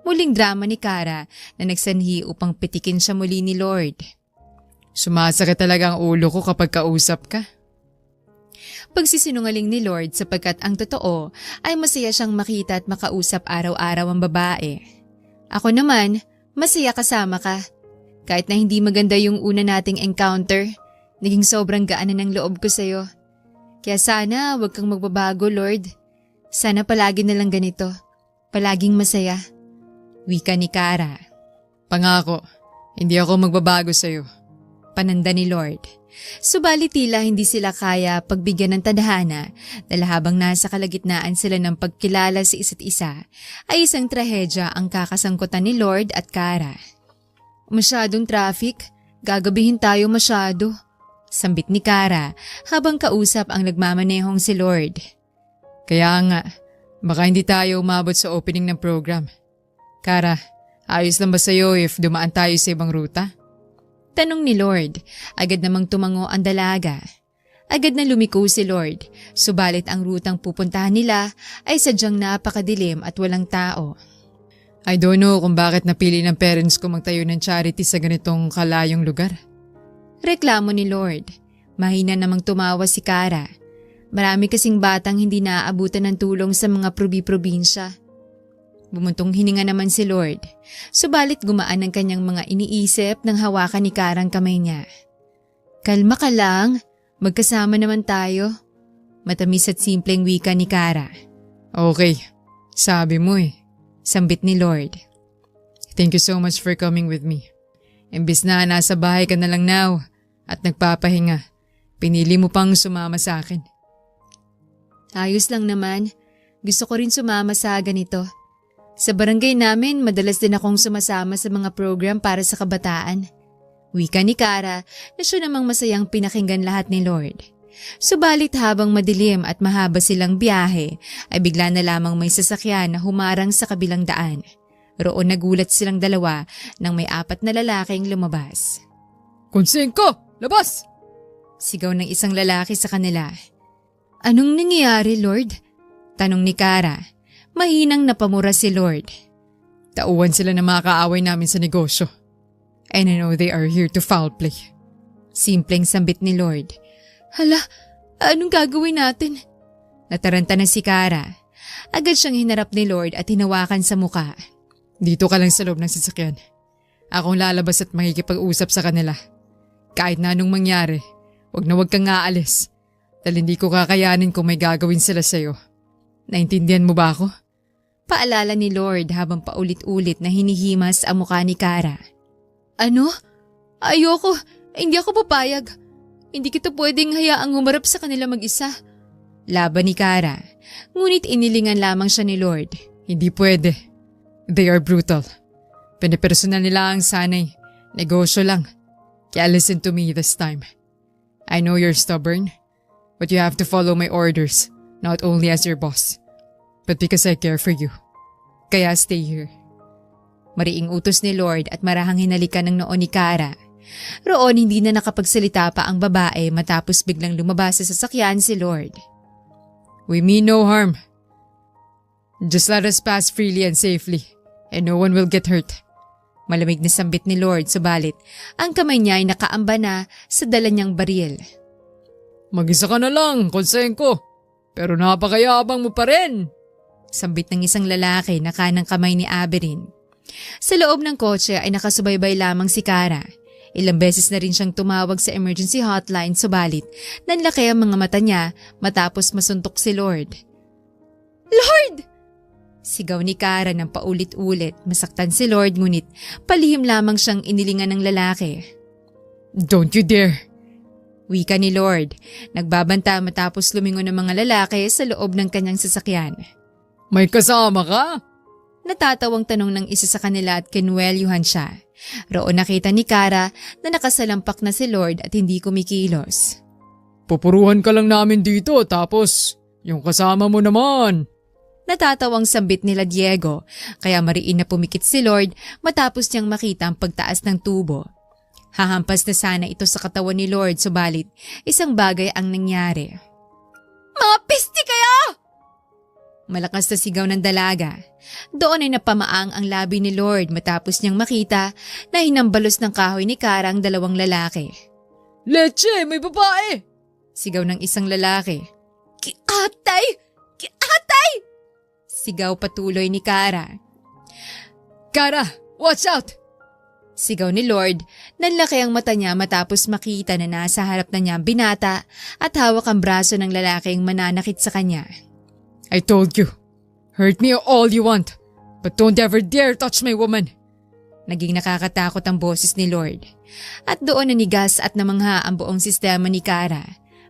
Speaker 2: Muling drama ni Kara na nagsanhi upang pitikin siya muli ni Lord.
Speaker 3: Sumasakit talaga ang ulo ko kapag kausap ka.
Speaker 2: Pagsisinungaling ni Lord sapagkat ang totoo ay masaya siyang makita at makausap araw-araw ang babae. Ako naman, masaya kasama ka. Kahit na hindi maganda yung una nating encounter, naging sobrang gaan na ng loob ko sa'yo. Kaya sana huwag kang magbabago, Lord. Sana palagi na lang ganito. Palaging masaya. Wika ni Kara.
Speaker 3: Pangako, hindi ako magbabago sa'yo.
Speaker 2: Pananda ni Lord. Subalit tila hindi sila kaya pagbigyan ng tadhana dahil habang nasa kalagitnaan sila ng pagkilala sa isa't isa ay isang trahedya ang kakasangkutan ni Lord at Kara. Masyadong traffic, gagabihin tayo masyado. Sambit ni Kara habang kausap ang nagmamanehong si Lord.
Speaker 3: Kaya nga, baka hindi tayo umabot sa opening ng program. Kara, ayos lang ba sa'yo if dumaan tayo sa ibang ruta?
Speaker 2: Tanong ni Lord. Agad namang tumango ang dalaga. Agad na lumiko si Lord, subalit ang rutang pupuntahan nila ay sadyang napakadilim at walang tao.
Speaker 3: I don't know kung bakit napili ng parents ko magtayo ng charity sa ganitong kalayong lugar.
Speaker 2: Reklamo ni Lord. Mahina namang tumawa si Kara. Marami kasing batang hindi naaabutan ng tulong sa mga probi-probinsya. Bumuntong hininga naman si Lord, subalit gumaan ang kanyang mga iniisip nang hawakan ni Kara ang kamay niya. Kalma ka lang, magkasama naman tayo. Matamis at simpleng wika ni Kara.
Speaker 3: Okay, sabi mo eh.
Speaker 2: Sambit ni Lord.
Speaker 3: Thank you so much for coming with me. Imbis na nasa bahay ka na lang now at nagpapahinga, pinili mo pang sumama sa akin.
Speaker 2: Ayos lang naman, gusto ko rin sumama sa ganito. Sa barangay namin, madalas din akong sumasama sa mga program para sa kabataan. Wika ni Kara na siya namang masayang pinakinggan lahat ni Lord. Subalit habang madilim at mahaba silang biyahe, ay bigla na lamang may sasakyan na humarang sa kabilang daan. Roon nagulat silang dalawa nang may 4 na lalaking lumabas.
Speaker 3: Konsenko! Labas!
Speaker 2: Sigaw ng isang lalaki sa kanila. Anong nangyayari, Lord? Tanong ni Kara. Mahinang napamura si Lord.
Speaker 3: Tauhan sila na mga kaaway namin sa negosyo. And I know they are here to foul play.
Speaker 2: Simpleng sambit ni Lord. Hala, anong gagawin natin? Nataranta na si Kara. Agad siyang hinarap ni Lord at hinawakan sa muka.
Speaker 3: Dito ka lang sa loob ng sasakyan. Akong lalabas at makikipag-usap sa kanila. Kahit na anong mangyari, wag kang aalis. Dahil hindi ko kakayanin kung may gagawin sila sa'yo. Naintindihan mo ba ako?
Speaker 2: Paalala ni Lord habang paulit-ulit na hinihimas ang mukha ni Kara. Ano? Ayoko. Hindi ako papayag. Hindi kita pwedeng hayaang humarap sa kanila mag-isa. Laban ni Kara. Ngunit inilingan lamang siya ni Lord.
Speaker 3: Hindi pwede. They are brutal. Pinipersonal nila ang sanay. Negosyo lang. Kaya listen to me this time. I know you're stubborn, but you have to follow my orders, not only as your boss, but because I care for you. Kaya stay here.
Speaker 2: Mariing utos ni Lord at marahang hinalikan ng noon ni Kara. Roon hindi na nakapagsalita pa ang babae matapos biglang lumabas sa sasakyan si Lord.
Speaker 3: We mean no harm. Just let us pass freely and safely, and no one will get hurt. Malamig na sambit ni Lord, subalit ang kamay niya ay nakaamba na sa dala niyang baril. Mag-isa ka na lang, Konsenko. Pero napakayabang mo pa rin.
Speaker 2: Sambit ng isang lalaki na kanang kamay ni Aberin. Sa loob ng kotse ay nakasubaybay lamang si Kara. Ilang beses na rin siyang tumawag sa emergency hotline, subalit nanlaki ang mga mata niya matapos masuntok si Lord. Lord! Sigaw ni Kara ng paulit-ulit. Masaktan si Lord ngunit palihim lamang siyang inilingan ng lalaki.
Speaker 3: Don't you dare!
Speaker 2: Wika ni Lord. Nagbabanta matapos lumingon ng mga lalaki sa loob ng kanyang sasakyan.
Speaker 3: May kasama ka?
Speaker 2: Natatawang tanong ng isa sa kanila at kinwelyuhan siya. Roon nakita ni Kara na nakasalampak na si Lord at hindi kumikilos.
Speaker 3: Pupuruhan ka lang namin dito tapos yung kasama mo naman.
Speaker 2: Natatawang sambit nila Diego kaya mariin na pumikit si Lord matapos niyang makita ang pagtaas ng tubo. Hahampas na sana ito sa katawan ni Lord subalit isang bagay ang nangyari. Mga pisti kayo! Malakas na sigaw ng dalaga. Doon ay napamaang ang labi ni Lord matapos niyang makita na hinambalos ng kahoy ni Kara ang dalawang lalaki.
Speaker 3: Leche, may babae!
Speaker 2: Sigaw ng isang lalaki. Kiatay! Kiatay! Sigaw patuloy ni Kara.
Speaker 3: Kara, watch out!
Speaker 2: Sigaw ni Lord, nanlaki ang mata niya matapos makita na nasa harap na niya ang binata at hawak ang braso ng lalaking mananakit sa kanya.
Speaker 3: I told you, hurt me all you want, but don't ever dare touch my woman.
Speaker 2: Naging nakakatakot ang boses ni Lord. At doon nanigas at namangha ang buong sistema ni Kara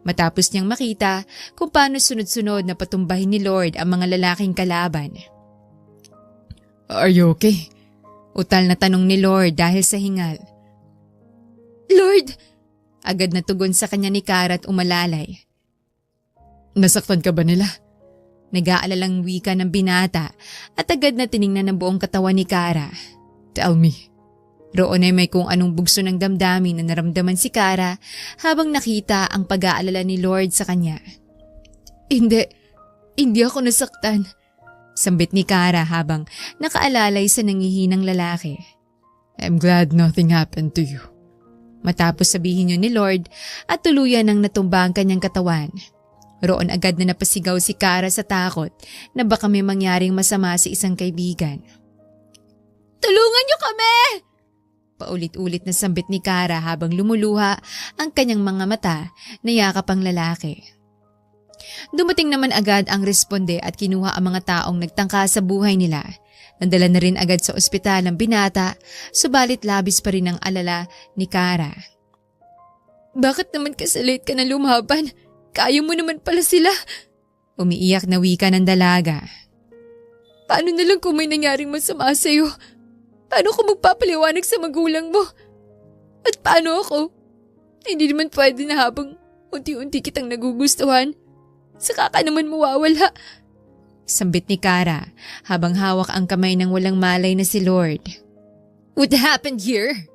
Speaker 2: matapos niyang makita kung paano sunod-sunod na patumbahin ni Lord ang mga lalaking kalaban.
Speaker 3: Are you okay?
Speaker 2: Utal na tanong ni Lord dahil sa hingal. Lord! Agad na tugon sa kanya ni Kara at umalalay.
Speaker 3: Nasaktan ka ba nila?
Speaker 2: Nag-aalalang wika ng binata at agad na tiningnan ng buong katawan ni Kara.
Speaker 3: Tell me.
Speaker 2: Roon ay may kung anong bugso ng damdamin na naramdaman si Kara habang nakita ang pag-aalala ni Lord sa kanya. Hindi ako nasaktan. Sambit ni Kara habang nakaalalay sa nangihinang lalaki.
Speaker 3: I'm glad nothing happened to you.
Speaker 2: Matapos sabihin yun ni Lord at tuluyan ng natumba ang kanyang katawan. Roon agad na napasigaw si Kara sa takot na baka may mangyaring masama sa isang kaibigan. Tulungan niyo kami! Paulit-ulit na sambit ni Kara habang lumuluha ang kanyang mga mata na yakap ang lalaki. Dumating naman agad ang responde at kinuha ang mga taong nagtangka sa buhay nila. Nandala na rin agad sa ospital ang binata, subalit labis pa rin ang alala ni Kara. Bakit naman kasi late ka na lumaban? Kaya mo naman pala sila. Umiiyak na wika ng dalaga. Paano na lang kung may nangyaring masama sa'yo? Paano ko magpapaliwanag sa magulang mo? At paano ako? Hindi naman pwede na habang unti-unti kitang nagugustuhan. Saka ka naman mawawala. Sambit ni Kara habang hawak ang kamay ng walang malay na si Lord. What happened here?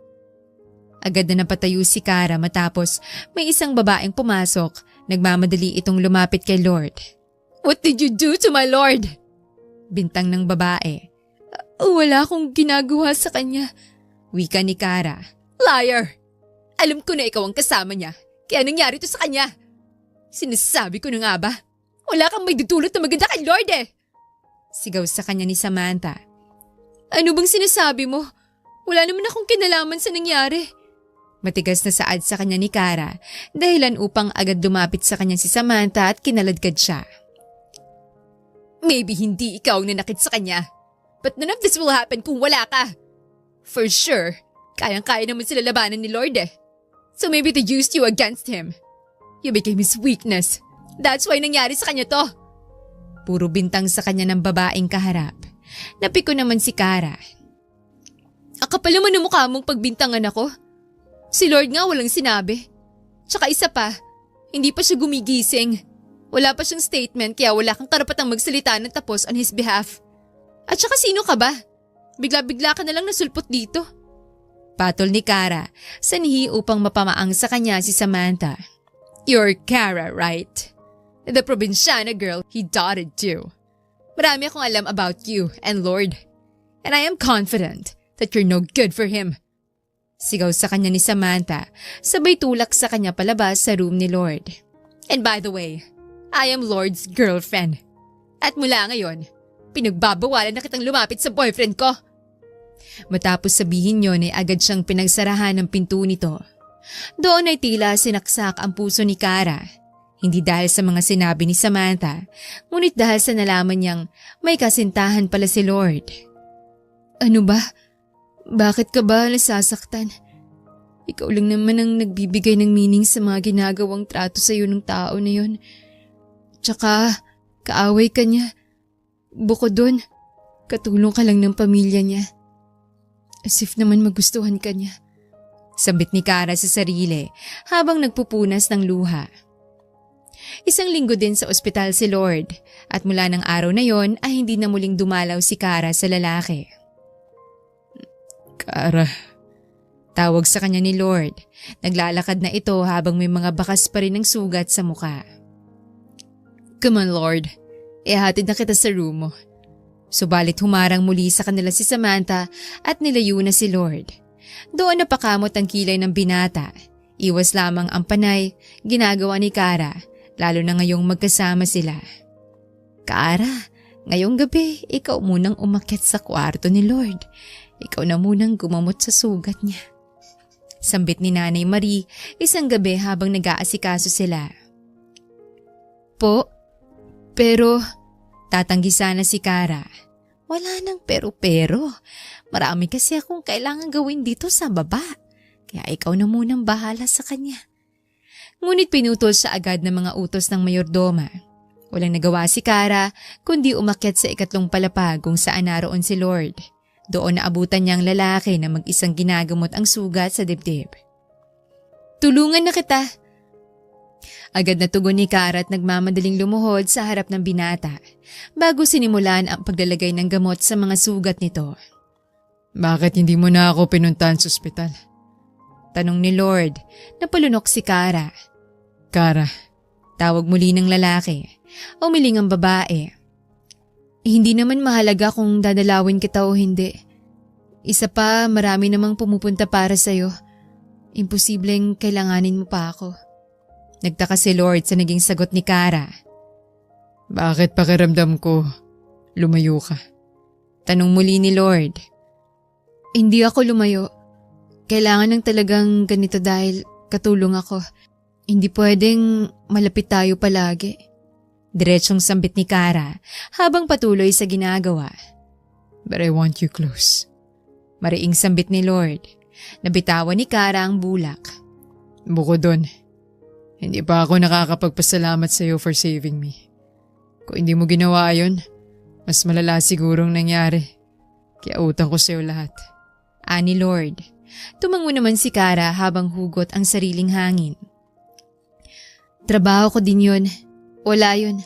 Speaker 2: Agad na napatayo si Kara matapos may isang babaeng pumasok. Nagmamadali itong lumapit kay Lord. What did you do to my Lord? Bintang ng babae. Wala akong ginagawa sa kanya. Wika ni Kara. Liar! Alam ko na ikaw ang kasama niya. Kaya nangyari to sa kanya. Sinasabi ko na nga ba? Wala kang may dudulot na maganda kay Lord eh! Sigaw sa kanya ni Samantha. Ano bang sinasabi mo? Wala naman akong kinalaman sa nangyari. Matigas na saad sa kanya ni Kara dahilan upang agad lumapit sa kanya si Samantha at kinaladkad siya. Maybe hindi ikaw ang nanakit sa kanya. But none of this will happen kung wala ka. For sure, kayang-kaya naman sila labanan ni Lord eh. So maybe they used you against him. You became his weakness. That's why nangyari sa kanya to. Puro bintang sa kanya ng babaeng kaharap. Napiko naman si Kara. Akapal naman ang mukha mong pagbintangan ako. Si Lord nga walang sinabi. Tsaka isa pa, hindi pa siya gumigising. Wala pa siyang statement kaya wala kang karapatang magsalita ng tapos on his behalf. At saka sino ka ba? Bigla-bigla ka na lang nasulpot dito. Patol ni Kara, sanhi upang mapamaang sa kanya si Samantha. You're Kara, right? The probinsyana girl he dated to. Marami akong alam about you and Lord. And I am confident that you're no good for him. Sigaw sa kanya ni Samantha, sabay tulak sa kanya palabas sa room ni Lord. And by the way, I am Lord's girlfriend. At mula ngayon, pinagbabawalan na kitang lumapit sa boyfriend ko. Matapos sabihin yon ay agad siyang pinagsarahan ng pinto nito. Doon ay tila sinaksak ang puso ni Kara. Hindi dahil sa mga sinabi ni Samantha, ngunit dahil sa nalaman niyang may kasintahan pala si Lord. Ano ba? Bakit ka ba nasasaktan? Ikaw lang naman ang nagbibigay ng meaning sa mga ginagawang trato sa iyo ng tao na yon. Tsaka, kaaway ka niya. Bukod dun, katulong ka lang ng pamilya niya. As if naman magustuhan ka niya. Sambit ni Kara sa sarili habang nagpupunas ng luha. Isang linggo din sa ospital si Lord at mula ng araw na yon ay hindi na muling dumalaw si Kara sa lalaki.
Speaker 3: Kara,
Speaker 2: Tawag sa kanya ni Lord. Naglalakad na ito habang may mga bakas pa rin ng sugat sa muka. Come on Lord, ihatid na kita sa room mo. Subalit humarang muli sa kanila si Samantha at nilayo na si Lord. Doon napakamot ang kilay ng binata. Iwas lamang ang panay, ginagawa ni Kara, lalo na ngayong magkasama sila. Kara, ngayong gabi, ikaw munang umakyat sa kwarto ni Lord. Ikaw na munang gumamot sa sugat niya. Sambit ni Nanay Marie isang gabi habang nag-aasikaso sila. Po, pero tatanggi sana si Kara. Wala nang pero-pero. Marami kasi akong kailangan gawin dito sa baba. Kaya ikaw na munang bahala sa kanya. Ngunit pinutol siya agad ng mga utos ng mayordoma. Walang nagawa si Kara kundi umakyat sa ikatlong palapag kung saan naroon si Lord. Doon naabutan niya ang lalaki na mag-isang ginagamot ang sugat sa dibdib. Tulungan na kita! Agad na tugon ni Kara at nagmamadaling lumuhod sa harap ng binata bago sinimulan ang paglalagay ng gamot sa mga sugat nito.
Speaker 3: bakit hindi mo na ako pinuntahan sa ospital?
Speaker 2: Tanong ni Lord, napalunok si Kara.
Speaker 3: Kara,
Speaker 2: Tawag muli ng lalaki. Umiling ang babae. Hindi naman mahalaga kung dadalawin kita o hindi. Isa pa, marami namang pumupunta para sa'yo. Imposibleng kailanganin mo pa ako. Nagtaka si Lord sa naging sagot ni Kara.
Speaker 3: bakit pakiramdam ko lumayo ka?
Speaker 2: Tanong muli ni Lord. Hindi ako lumayo. Kailangan ng talagang ganito dahil katulong ako. Hindi pwedeng malapit tayo palagi. Diretsong sambit ni Kara habang patuloy sa ginagawa.
Speaker 3: But I want you close.
Speaker 2: Mariing sambit ni Lord. Nabitawan ni Kara ang bulak.
Speaker 3: Bukod doon, hindi pa ako nakakapagpasalamat sa iyo for saving me. Kung hindi mo ginawa yun, mas malala sigurong nangyari. Kaya utang ko sa iyo lahat.
Speaker 2: Ani Lord. Tumango naman si Kara habang hugot ang sariling hangin. Trabaho ko din yun. Wala yun.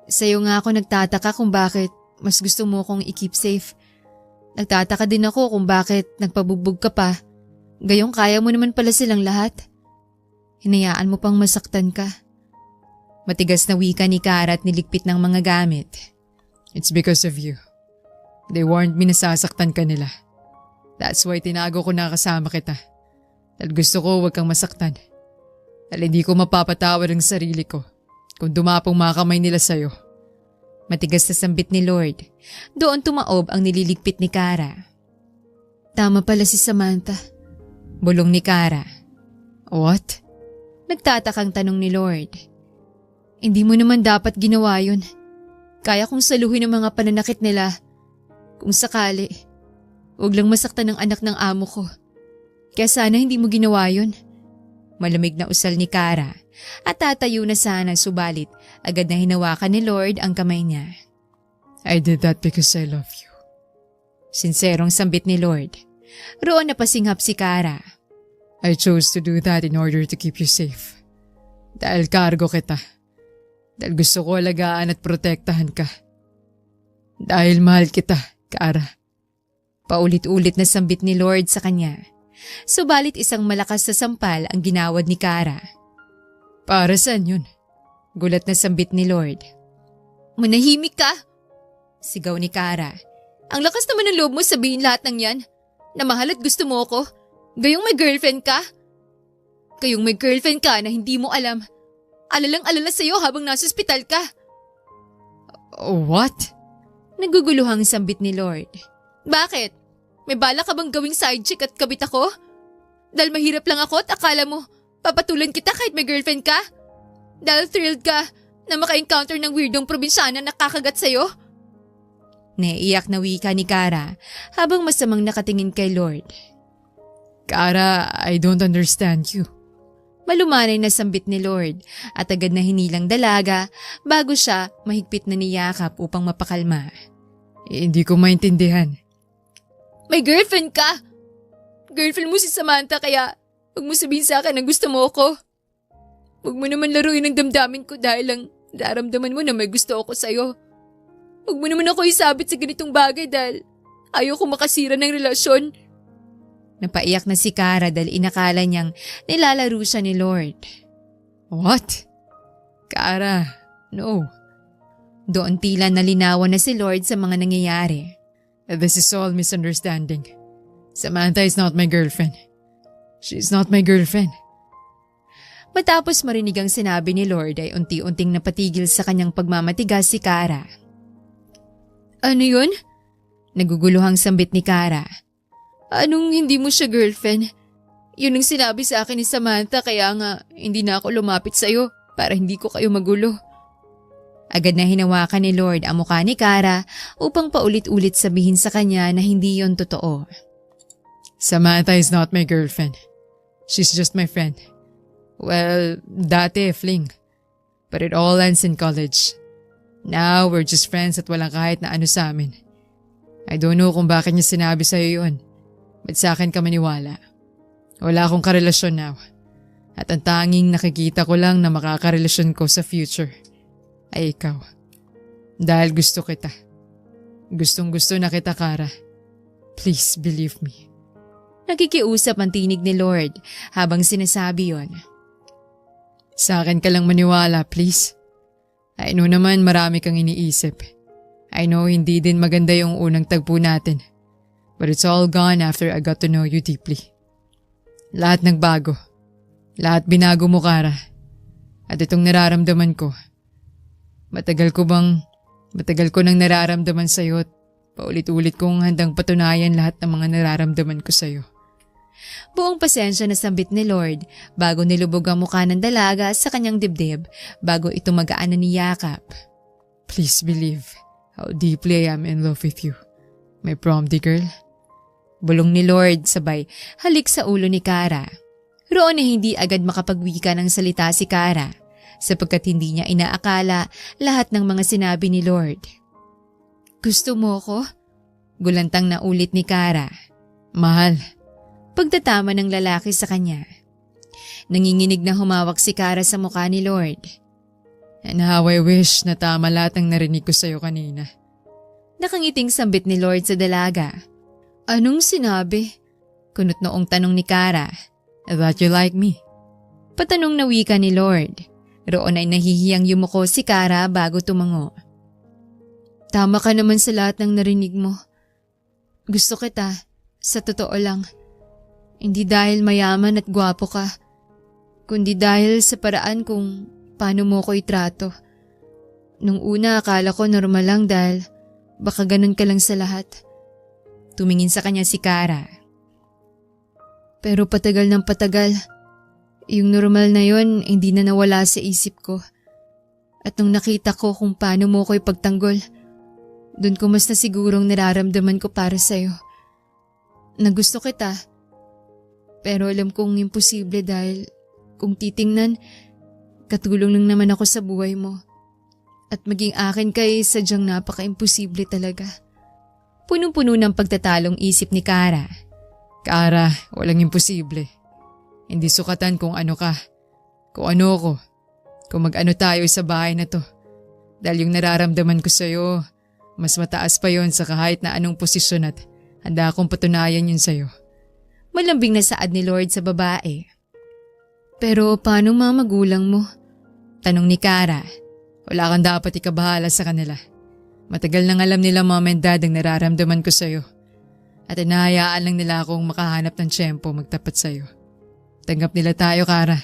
Speaker 2: Sa'yo nga ako nagtataka kung bakit mas gusto mo kong i-keep safe. Nagtataka din ako kung bakit nagpabugbog ka pa. Gayong kaya mo naman pala silang lahat. Hinayaan mo pang masaktan ka. Matigas na wika ni Kara at niligpit ng mga gamit.
Speaker 3: It's because of you. They warned me na sasaktan ka nila. That's why tinago ko na kasama kita. Dahil gusto ko huwag kang masaktan. Dahil hindi ko mapapatawad ang sarili ko kung dumapong mga kamay nila sa'yo.
Speaker 2: Matigas na sambit ni Lord. Doon tumaob ang nililigpit ni Kara. Tama pala si Samantha. Bulong ni Kara.
Speaker 3: What?
Speaker 2: Nagtatakang tanong ni Lord. Hindi mo naman dapat ginawa yun. Kaya kong saluhin ang mga pananakit nila. Kung sakali, huwag lang masaktan ng anak ng amo ko. Kaya sana hindi mo ginawa yun. Malamig na usal ni Kara at tatayo na sana subalit agad na hinawakan ni Lord ang kamay niya.
Speaker 3: I did that because I love you.
Speaker 2: Sinserong sambit ni Lord. Roon napasinghap si Kara.
Speaker 3: I chose to do that in order to keep you safe. Dahil kargo kita. Dahil gusto ko alagaan at protektahan ka. Dahil mahal kita, Kara.
Speaker 2: Paulit-ulit na sambit ni Lord sa kanya. Subalit isang malakas na sampal ang ginawad ni Kara.
Speaker 3: Para saan yun?
Speaker 2: Gulat na sambit ni Lord. Manahimik ka! Sigaw ni Kara. Ang lakas naman ng loob mo sabihin lahat ng yan. Na mahal at gusto mo ko. Gayong may girlfriend ka. Gayong may girlfriend ka na hindi mo alam. Alalang-alala sa'yo habang nasa ospital ka.
Speaker 3: What?
Speaker 2: Naguguluhang sambit ni Lord. Bakit? May bala ka bang gawing side chick at kabit ako? Dahil mahirap lang ako at akala mo papatulan kita kahit may girlfriend ka? Dahil thrilled ka na maka-encounter ng weirdong probinsyana na kakagat sa'yo? Naiiyak na wika ni Kara habang masamang nakatingin kay Lord.
Speaker 3: Kara, I don't understand you.
Speaker 2: Malumanay na sambit ni Lord at agad na hinilang dalaga bago siya mahigpit na niyakap upang mapakalma.
Speaker 3: Hindi ko maintindihan.
Speaker 2: May girlfriend ka! Girlfriend mo si Samantha kaya huwag mo sabihin sa akin na gusto mo ako. Huwag mo naman laruin ang damdamin ko dahil lang nararamdaman mo na may gusto ako sa'yo. Huwag mo naman ako isabit sa ganitong bagay dahil ayaw ko makasira ng relasyon. Napaiyak na si Kara dahil inakala niyang nilalaro siya ni Lord.
Speaker 3: What?
Speaker 2: Kara, no. Doon tila nalinawan na si Lord sa mga nangyayari.
Speaker 3: This is all misunderstanding. Samantha is not my girlfriend. She's not my girlfriend.
Speaker 2: Matapos marinig ang sinabi ni Lord ay unti-unting napatigil sa kanyang pagmamatigas si Kara. Ano yun? Naguguluhang sambit ni Kara. Anong hindi mo siya girlfriend? Yun ang sinabi sa akin ni Samantha kaya nga hindi na ako lumapit sa'yo para hindi ko kayo magulo. Agad na hinawakan ni Lord ang mukha ni Kara upang paulit-ulit sabihin sa kanya na hindi yon totoo.
Speaker 3: Samantha is not my girlfriend. She's just my friend. Well, dati fling. But it all ends in college. Now we're just friends at walang kahit na ano sa amin. I don't know kung bakit niya sinabi sa'yo yun. But sa akin ka maniwala. Wala akong karelasyon now. At ang tanging nakikita ko lang na makakarelasyon ko sa future ay ikaw. Dahil gusto kita. Gustong gusto na kita, Kara. Please believe me.
Speaker 2: Nakikiusap ang tinig ni Lord habang sinasabi yon.
Speaker 3: Sa akin ka lang maniwala, please. I know naman marami kang iniisip. I know hindi din maganda yung unang tagpo natin. But it's all gone after I got to know you deeply. Lahat nagbago. Lahat binago mo, Kara. At itong nararamdaman ko. Matagal ko nang nararamdaman sa'yo at paulit-ulit kong handang patunayan lahat ng mga nararamdaman ko sa'yo.
Speaker 2: Buong pasensya na sambit ni Lord bago nilubog ang mukha ng dalaga sa kanyang dibdib bago ito magaan na niyakap.
Speaker 3: Please believe how deeply I am in love with you, my prom girl.
Speaker 2: Bulong ni Lord sabay halik sa ulo ni Kara. Roon na hindi agad makapagwika ng salita si Kara sapagkat hindi niya inaakala lahat ng mga sinabi ni Lord. Gusto mo ko? Gulantang na ulit ni Kara.
Speaker 3: Mahal.
Speaker 2: Pagtatama ng lalaki sa kanya. Nanginginig na humawak si Kara sa mukha ni Lord.
Speaker 3: And how I wish na tama lahat ang narinig ko sa'yo kanina.
Speaker 2: Nakangiting sambit ni Lord sa dalaga. Anong sinabi? Kunot noong tanong ni Kara.
Speaker 3: That you like me.
Speaker 2: Patanong na wika ni Lord. Roon ay nahihiyang yumuko si Kara bago tumango. Tama ka naman sa lahat ng narinig mo. Gusto kita, sa totoo lang. Hindi dahil mayaman at gwapo ka, kundi dahil sa paraan kung paano mo ko itrato. Nung una akala ko normal lang dahil baka ganun ka lang sa lahat. Tumingin sa kanya si Kara. Pero patagal ng patagal, yung normal na yon hindi na nawala sa isip ko. At nung nakita ko kung paano mo ko ipagtanggol, doon ko mas na sigurong nararamdaman ko para sa'yo. Na gusto kita. Pero alam kong imposible dahil kung titingnan, katulong lang naman ako sa buhay mo. At maging akin kay sadyang napaka-imposible talaga. Punong-puno ng pagtatalong isip ni Kara.
Speaker 3: Kara, walang imposible. Hindi sukatan kung ano ka, kung ano ko, kung mag-ano tayo sa bahay na to. Dahil yung nararamdaman ko sa'yo, mas mataas pa yon sa kahit na anong posisyon at handa akong patunayan yun sa'yo.
Speaker 2: Malambing na saad ni Lord sa babae. Pero paano mga magulang mo? Tanong ni Kara.
Speaker 3: Wala kang dapat ikabahala sa kanila. Matagal nang alam nila mom and dad ang nararamdaman ko sa'yo. At inahayaan lang nila akong makahanap ng tiyempo magtapat sa'yo. Tanggap nila tayo, Kara.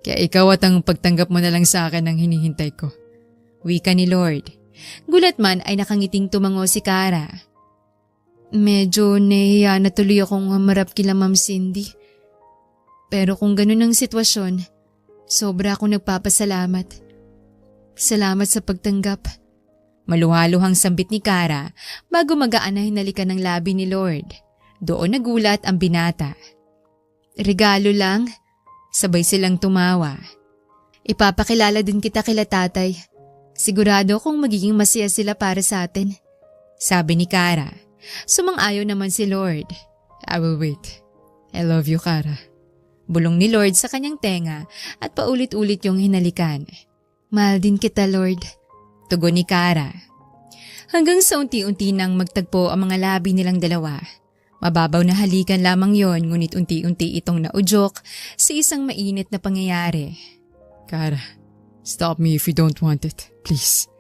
Speaker 3: Kaya ikaw at ang pagtanggap mo na lang sa akin ang hinihintay ko.
Speaker 2: Wika ni Lord. Gulat man ay nakangiting tumango si Kara. Medyo nahihiya na tuloy akong humarap kila Ma'am Cindy. Pero kung ganun ang sitwasyon, sobra akong nagpapasalamat. Salamat sa pagtanggap. Maluhaluhang sambit ni Kara bago magaan na hinalikan ng labi ni Lord. Doon nagulat ang binata. Regalo lang, sabay silang tumawa. Ipapakilala din kita kila tatay. Sigurado kung magiging masaya sila para sa atin. Sabi ni Kara. Sumang-ayon naman si Lord.
Speaker 3: I will wait. I love you, Kara.
Speaker 2: Bulong ni Lord sa kanyang tenga at paulit-ulit yung hinalikan. Mahal din kita, Lord. Tugon ni Kara. Hanggang sa unti-unti nang magtagpo ang mga labi nilang dalawa. Mababaw na halikan lamang yon, ngunit unti-unti itong naudyok sa isang mainit na pangyayari.
Speaker 3: Kara, stop me if you don't want it, please.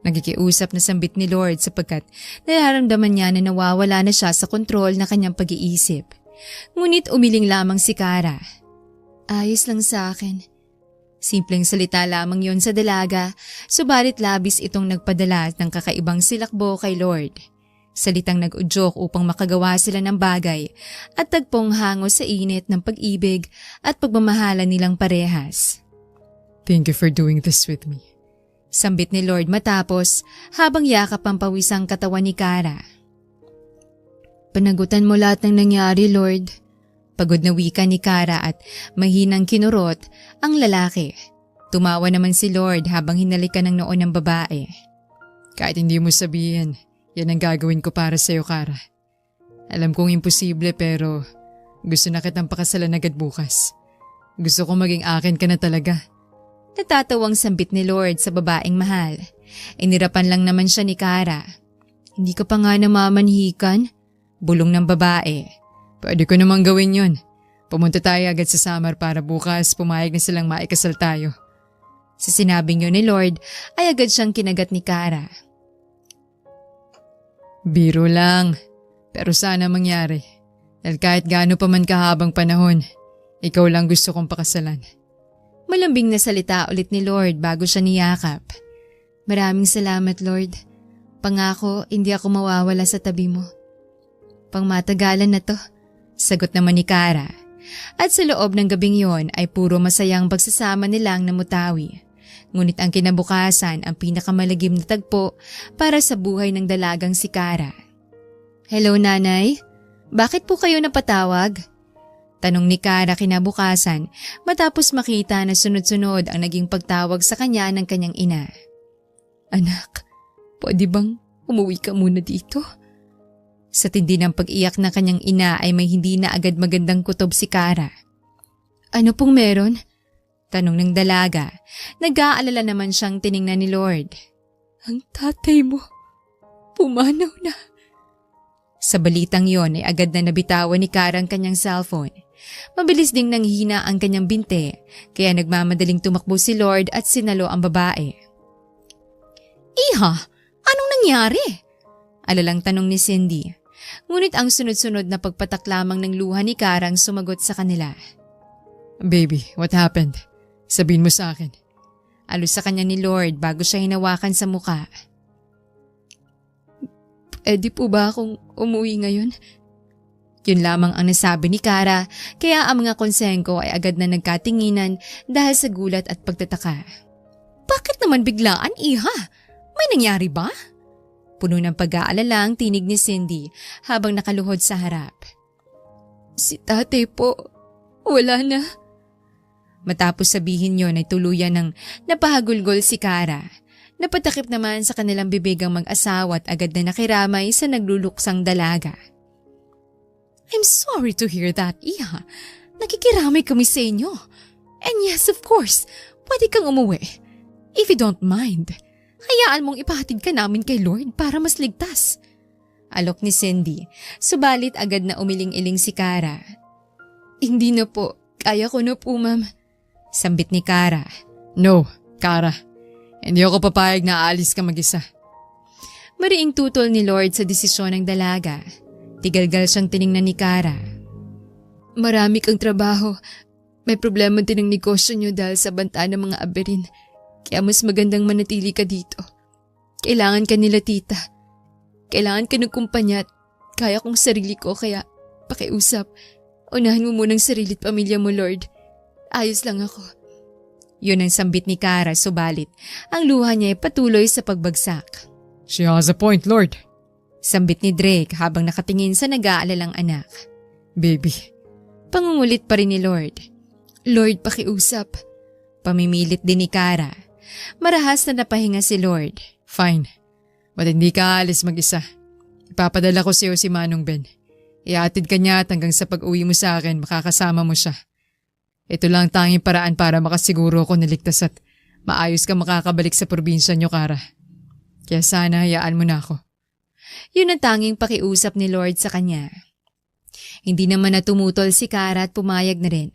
Speaker 2: Nagikiusap na sambit ni Lord sapagkat nararamdaman niya na nawawala na siya sa kontrol na kanyang pag-iisip. Ngunit umiling lamang si Kara. Ayos lang sa akin. Simpleng salita lamang yon sa dalaga, subalit labis itong nagpadala ng kakaibang silakbo kay Lord. Salitang nag-udyok upang makagawa sila ng bagay at tagpong hango sa init ng pag-ibig at pagmamahalan nilang parehas.
Speaker 3: Thank you for doing this with me.
Speaker 2: Sambit ni Lord matapos habang yakap ang pawisang katawan ni Kara. Panagutan mo lahat ng nangyari, Lord. Pagod na wika ni Kara at mahinang kinurot ang lalaki. Tumawa naman si Lord habang hinalikan ng noon ng babae.
Speaker 3: Kahit hindi mo sabihin, yan ang gagawin ko para sa'yo, Kara. Alam kong imposible pero gusto na kitang pakasalan agad bukas. Gusto kong maging akin ka na talaga.
Speaker 2: Natatawang sambit ni Lord sa babaeng mahal. Inirapan lang naman siya ni Kara. Hindi ka pa nga namamanhikan? Bulong ng babae.
Speaker 3: Pwede ko namang gawin yun. Pumunta tayo agad sa Samar para bukas pumayag na silang maikasal tayo.
Speaker 2: Sa sinabing yun ni Lord ay agad siyang kinagat ni Kara.
Speaker 3: Biro lang, pero sana mangyari. Dahil kahit gaano pa man kahabang panahon, ikaw lang gusto kong pakasalan.
Speaker 2: Malambing na salita ulit ni Lord bago siya niyakap. Maraming salamat, Lord. Pangako, hindi ako mawawala sa tabi mo. Pangmatagalan na to, sagot naman ni Kara. At sa loob ng gabing yon ay puro masayang pagsasama nilang namutawi. Ngunit ang kinabukasan ang pinakamalagim na tagpo para sa buhay ng dalagang si Kara. Hello, Nanay? Bakit po kayo napatawag? Tanong ni Kara kinabukasan matapos makita na sunod-sunod ang naging pagtawag sa kanya ng kanyang ina. Anak, pwede bang umuwi ka muna dito? Sa tindi ng pag-iyak ng kanyang ina ay may hindi na agad magandang kutob si Kara. Ano pong meron? Tanong ng dalaga. Nag-aalala naman siyang tiningnan ni Lord. Ang tatay mo, pumanaw na. Sa balitang yon ay agad na nabitawan ni Kara ang kanyang cellphone. Mabilis ding nanghina ang kanyang binte, kaya nagmamadaling tumakbo si Lord at sinalo ang babae. Iha, anong nangyari? Alalang tanong ni Cindy. Ngunit ang sunod-sunod na pagpatak lamang ng luha ni Kara ang sumagot sa kanila.
Speaker 3: Baby, what happened? Sabihin mo sa akin.
Speaker 2: Alos sa kanya ni Lord bago siya hinawakan sa muka. Pwede po ba akong umuwi ngayon? Yun lamang ang nasabi ni Kara, kaya ang mga konsengko ay agad na nagkatinginan dahil sa gulat at pagtataka. Bakit naman biglaan, Iha? May nangyari ba? Puno ng pag-aalala ang tinig ni Cindy habang nakaluhod sa harap. Si tatay po, wala na. Matapos sabihin yon ay tuluyan ng napahagulgol si Kara. Napatakip naman sa kanilang bibig ang mag-asawa at agad na nakiramay sa nagluluksang dalaga. I'm sorry to hear that, Iha. Nakikiramay kami sa inyo. And yes, of course, pwede kang umuwi. If you don't mind, hayaan mong ipahatid ka namin kay Lord para mas ligtas. Alok ni Cindy, subalit agad na umiling-iling si Kara. Hindi na po, kaya ko na po, ma'am. Sambit ni Kara.
Speaker 3: No, Kara. Hindi ako papayag na aalis ka mag-isa.
Speaker 2: Mariing tutol ni Lord sa desisyon ng dalaga. Tigalgal siyang tiningnan ni Kara. Marami kang trabaho. May problema din ang negosyo niyo dahil sa banta ng mga aberin. Kaya mas magandang manatili ka dito. Kailangan ka nila, tita. Kailangan ka ng kumpanya at kaya kong sarili ko kaya pakiusap. Unahin mo munang sarili at pamilya mo, Lord. Ayos lang ako. Yun ang sambit ni Kara, subalit ang luha niya ay patuloy sa pagbagsak.
Speaker 3: She has a point, Lord.
Speaker 2: Sambit ni Drake habang nakatingin sa nag-aalalang anak.
Speaker 3: Baby.
Speaker 2: Pangungulit pa rin ni Lord. Lord, pakiusap. Pamimilit din ni Kara. Marahas na napahinga si Lord.
Speaker 3: Fine. But hindi ka aalis mag-isa. Ipapadala ko sa'yo si Manong Ben. Iatid ka niya at hanggang sa pag-uwi mo sa akin, makakasama mo siya. Ito lang ang tanging paraan para makasiguro ko na ligtas at maayos ka makakabalik sa probinsya nyo, Kara. Kaya sana hayaan mo na ako.
Speaker 2: Yun ang tanging pakiusap ni Lord sa kanya. Hindi naman na tumutol si Kara at pumayag na rin.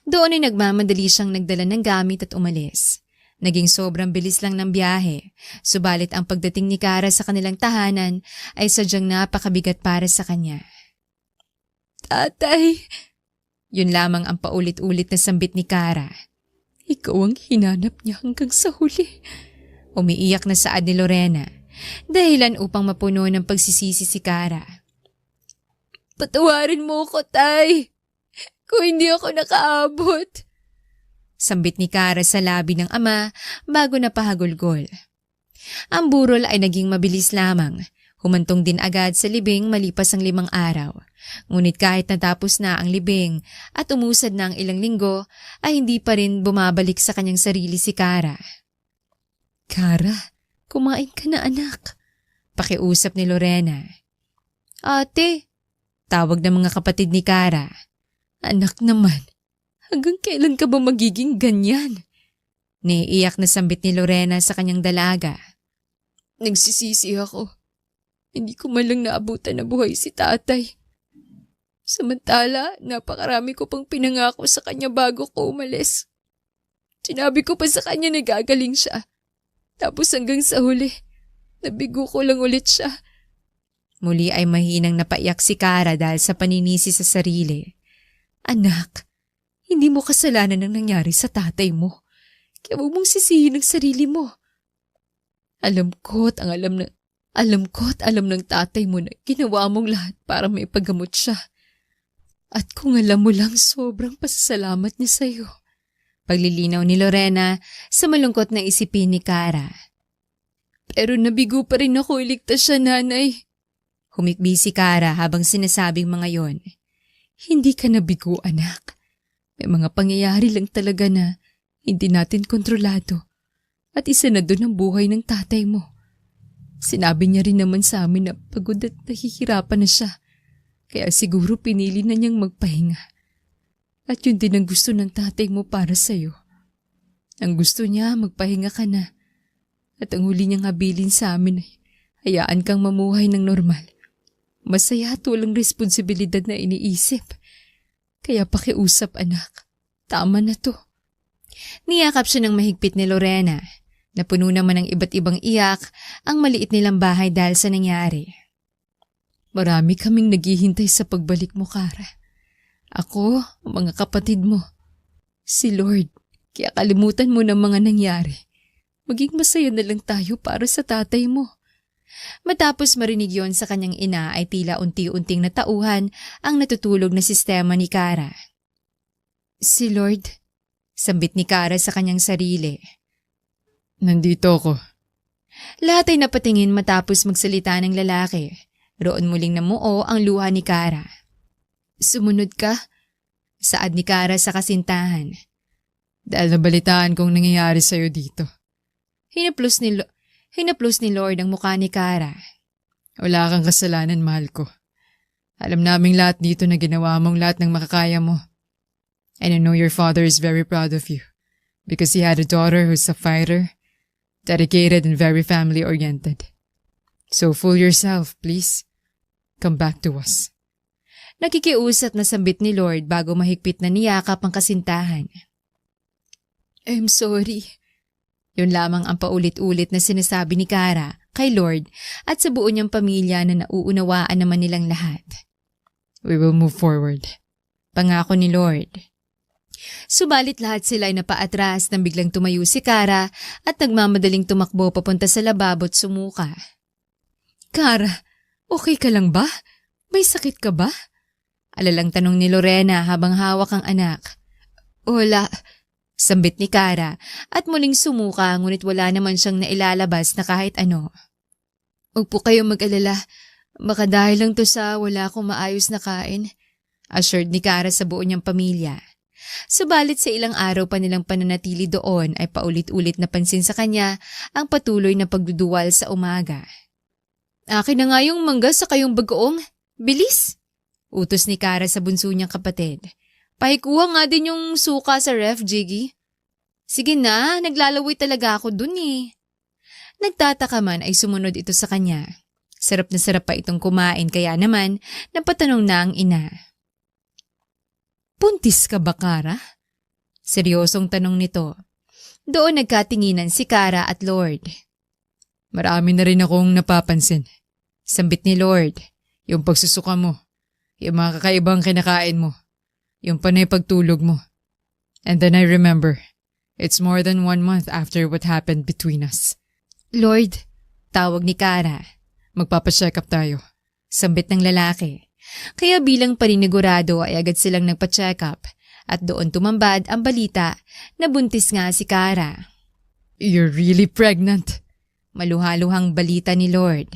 Speaker 2: Doon ay nagmamadali siyang nagdala ng gamit at umalis. Naging sobrang bilis lang ng biyahe, subalit ang pagdating ni Kara sa kanilang tahanan ay sadyang napakabigat para sa kanya. Tatay! Yun lamang ang paulit-ulit na sambit ni Kara. Ikaw ang hinanap niya hanggang sa huli. Umiiyak na saad ni Lorena, dahilan upang mapuno ng pagsisisi si Kara. Patawarin mo ko, Tay! Kung hindi ako nakaabot. Sambit ni Kara sa labi ng ama bago napahagulgol. Ang burol ay naging mabilis lamang. Humantong din agad sa libing malipas ang 5 araw. Ngunit kahit natapos na ang libing at umusad na ang ilang linggo, ay hindi pa rin bumabalik sa kanyang sarili si Kara. Kara, kumain ka na anak. Pakiusap ni Lorena. Ate, tawag ng mga kapatid ni Kara. Anak naman, hanggang kailan ka ba magiging ganyan? Naiiyak na sambit ni Lorena sa kanyang dalaga. Nagsisisi ako. Hindi ko man lang naabutan na buhay si tatay. Samantala, napakarami ko pang pinangako sa kanya bago ko umalis. Sinabi ko pa sa kanya na gagaling siya. Tapos hanggang sa huli, nabigo ko lang ulit siya. Muli ay mahinang napaiyak si Kara dahil sa paninisi sa sarili. Anak, hindi mo kasalanan ang nangyari sa tatay mo. Kaya huwag mong sisihin ang sarili mo. Alam ko at alam ng tatay mo na ginawa mong lahat para maipagamot siya. At kung alam mo lang, sobrang pasasalamat niya sa'yo. Paglilinaw ni Lorena sa malungkot na isipin ni Kara. Pero nabigo pa rin ako, iligtas siya, nanay. Humikbi si Kara habang sinasabing mga yon. Hindi ka nabigo, anak. May mga pangyayari lang talaga na hindi natin kontrolado. At isa na doon ang buhay ng tatay mo. Sinabi niya rin naman sa amin na pagod at nahihirapan na siya. Kaya siguro pinili na niyang magpahinga. At yun din ang gusto ng tatay mo para sa'yo. Ang gusto niya, magpahinga ka na. At ang huli niyang habilin sa amin ay hayaan kang mamuhay ng normal. Masaya at walang responsibilidad na iniisip. Kaya pakiusap, anak. Tama na to. Niyakap siya ng mahigpit ni Lorena. Napuno naman ng iba't ibang iyak ang maliit nilang bahay dahil sa nangyari. Marami kaming naghihintay sa pagbalik mo, Kara. Ako, ang mga kapatid mo. Si Lord, kaya kalimutan mo ng mga nangyari. Maging masaya na lang tayo para sa tatay mo. Matapos marinig yon sa kanyang ina ay tila unti-unting natauhan ang natutulog na sistema ni Kara. Si Lord, sambit ni Kara sa kanyang sarili.
Speaker 3: Nandito ako.
Speaker 2: Lahat ay napatingin matapos magsalita ng lalaki. Roon muling namuo ang luha ni Kara. Sumunod ka? Saad ni Kara sa kasintahan.
Speaker 3: Dahil nabalitaan kong nangyayari sa'yo dito.
Speaker 2: Hinaplos ni Lord ang mukha ni Kara.
Speaker 3: Wala kang kasalanan, mahal ko. Alam naming lahat dito na ginawa mong lahat ng makakaya mo. And I know your father is very proud of you. Because he had a daughter who's a fighter, dedicated and very family-oriented. So fool yourself, please. Come back to us.
Speaker 2: Nakikiusap na sambit ni Lord bago mahigpit na niyakap ang kasintahan. I'm sorry. Yun lamang ang paulit-ulit na sinasabi ni Kara kay Lord at sa buo niyang pamilya na nauunawaan naman nilang lahat.
Speaker 3: We will move forward.
Speaker 2: Pangako ni Lord. Subalit lahat sila ay napaatras nang biglang tumayo si Kara at nagmamadaling tumakbo papunta sa lababo at sumuka. Kara, okay ka lang ba? May sakit ka ba? Alalang tanong ni Lorena habang hawak ang anak. Wala, sambit ni Kara at muling sumuka ngunit wala naman siyang nailalabas na kahit ano. Huwag po kayong mag-alala, baka dahil lang to sa wala akong maayos na kain, assured ni Kara sa buo niyang pamilya. Subalit sa ilang araw pa nilang pananatili doon ay paulit-ulit na pansin sa kanya ang patuloy na pagduduwal sa umaga. Akin na nga yung mangga sa kayong bagoong. Bilis! Utos ni Kara sa bunso niyang kapatid. Pahikuha nga din yung suka sa ref, Jiggy. Sige na, naglalaway talaga ako dun eh. Nagtataka man ay sumunod ito sa kanya. Sarap na sarap pa itong kumain kaya naman napatanong na ang ina. Buntis ka ba, Kara? Seryosong tanong nito. Doon nagkatinginan si Kara at Lord.
Speaker 3: Marami na rin akong napapansin. Sambit ni Lord, yung pagsusuka mo, yung mga kakaibang kinakain mo, yung panay pagtulog mo. And then I remember, it's more than 1 month after what happened between us.
Speaker 2: Lord, tawag ni Kara.
Speaker 3: Magpapacheck up tayo.
Speaker 2: Sambit ng lalaki. Kaya bilang paninigurado ay agad silang nagpa-check up at doon tumambad ang balita na buntis nga si Kara.
Speaker 3: You're really pregnant.
Speaker 2: Maluhaluhang balita ni Lord.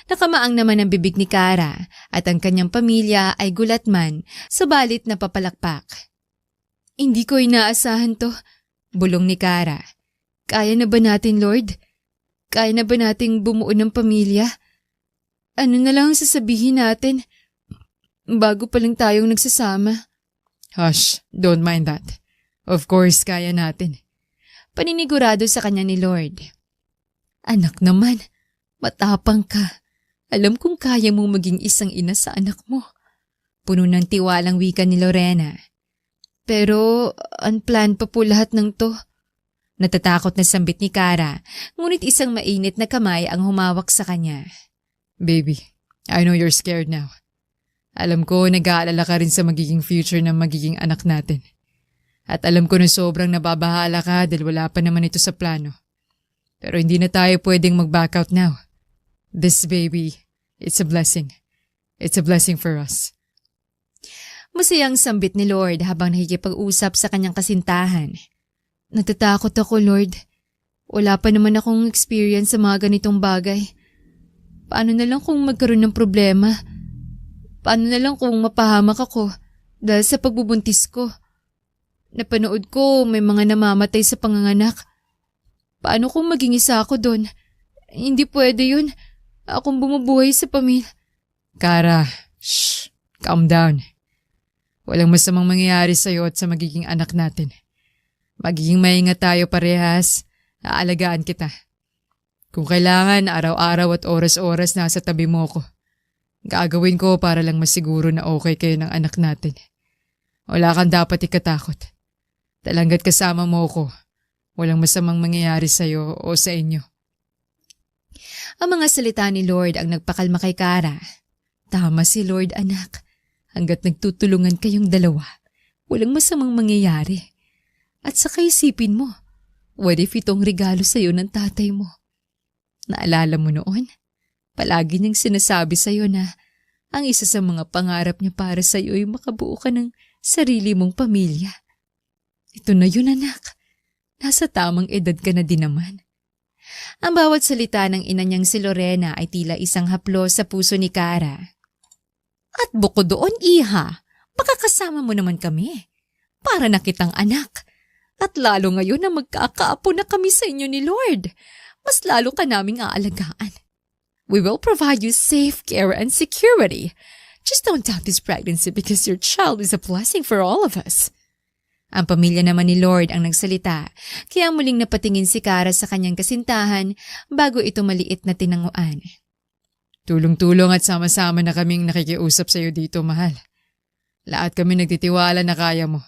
Speaker 2: Nakamaang naman ang bibig ni Kara at ang kanyang pamilya ay gulat man subalit napapalakpak. Hindi ko inaasahan to, bulong ni Kara. Kaya na ba natin, Lord? Kaya na ba nating bumuo ng pamilya? Ano na lang sasabihin natin? Bago pa lang tayong nagsasama.
Speaker 3: Hush, don't mind that. Of course, kaya natin.
Speaker 2: Paninigurado sa kanya ni Lord. Anak naman, matapang ka. Alam kong kaya mong maging isang ina sa anak mo. Puno ng tiwalang wika ni Lorena. Pero unplanned pa po lahat ng to. Natatakot na sambit ni Kara, ngunit isang mainit na kamay ang humawak sa kanya.
Speaker 3: Baby, I know you're scared now. Alam ko nag-aalala ka rin sa magiging future ng magiging anak natin. At alam ko na sobrang nababahala ka dahil wala pa naman ito sa plano. Pero hindi na tayo pwedeng mag-back out now. This baby, it's a blessing. It's a blessing for us.
Speaker 2: Masayang sambit ni Lord habang nakikipag-usap sa kanyang kasintahan. Natatakot ako, Lord. Wala pa naman akong experience sa mga ganitong bagay. Paano na lang kung magkaroon ng problema? Paano na lang kung mapahamak ako dahil sa pagbubuntis ko? Napanood ko may mga namamatay sa panganganak. Paano kung maging isa ako doon? Hindi pwede yun. Akong bumubuhay sa pamilya.
Speaker 3: Kara, shh, calm down. Walang masamang mangyayari sa'yo at sa magiging anak natin. Magiging maingat tayo parehas. Aalagaan kita. Kung kailangan, araw-araw at oras-oras nasa tabi mo ko. Gagawin ko para lang masiguro na okay kayo ng anak natin. Wala kang dapat ikatakot. Talanggat kasama mo ko. Walang masamang mangyayari sa'yo o sa inyo.
Speaker 2: Ang mga salita ni Lord ang nagpakalma kay Kara. Tama si Lord, anak. Hanggat nagtutulungan kayong dalawa, walang masamang mangyayari. At saka isipin mo, what if itong regalo sa'yo ng tatay mo? Naalala mo noon? Palagi niyang sinasabi sa'yo na ang isa sa mga pangarap niya para sa'yo ay makabuo ka ng sarili mong pamilya. Ito na yun, anak. Nasa tamang edad ka na din naman. Ang bawat salita ng ina niyang si Lorena ay tila isang haplos sa puso ni Kara. At bukod doon, iha, makakasama mo naman kami. Para na kitang anak. At lalo ngayon na magkakaapo na kami sa inyo ni Lord, mas lalo ka naming aalagaan. We will provide you safe care and security. Just don't doubt this pregnancy because your child is a blessing for all of us. Ang pamilya naman ni Lord ang nagsalita, kaya muling napatingin si Kara sa kanyang kasintahan bago ito maliit na tinanguan.
Speaker 3: Tulong-tulong at sama-sama na kaming nakikiusap sa iyo dito, mahal. Lahat kami nagtitiwala na kaya mo.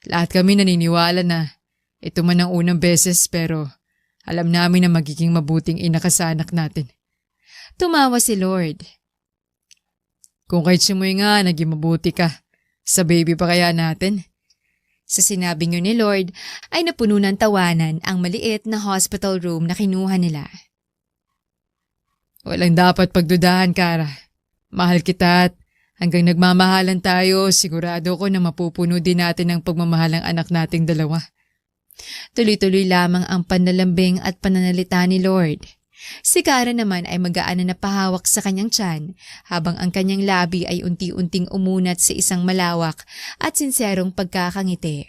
Speaker 3: Lahat kami naniniwala na ito man ang unang beses pero alam namin na magiging mabuting ina ka sa anak natin.
Speaker 2: Tumawa si Lord.
Speaker 3: Kung kahit simoy nga, naging mabuti ka. Sa baby pa kaya natin?
Speaker 2: Sa sinabi niyo ni Lord ay napuno ng tawanan ang maliit na hospital room na kinuha nila.
Speaker 3: Walang dapat pagdudahan, Kara. Mahal kita at hanggang nagmamahalan tayo, sigurado ko na mapupuno din natin ang pagmamahal ng anak nating dalawa.
Speaker 2: Tuloy-tuloy lamang ang panlalambing at pananalita ni Lord. Si Kara naman ay magaan na napahawak sa kanyang tiyan habang ang kanyang labi ay unti-unting umunat sa isang malawak at sinserong pagkakangiti.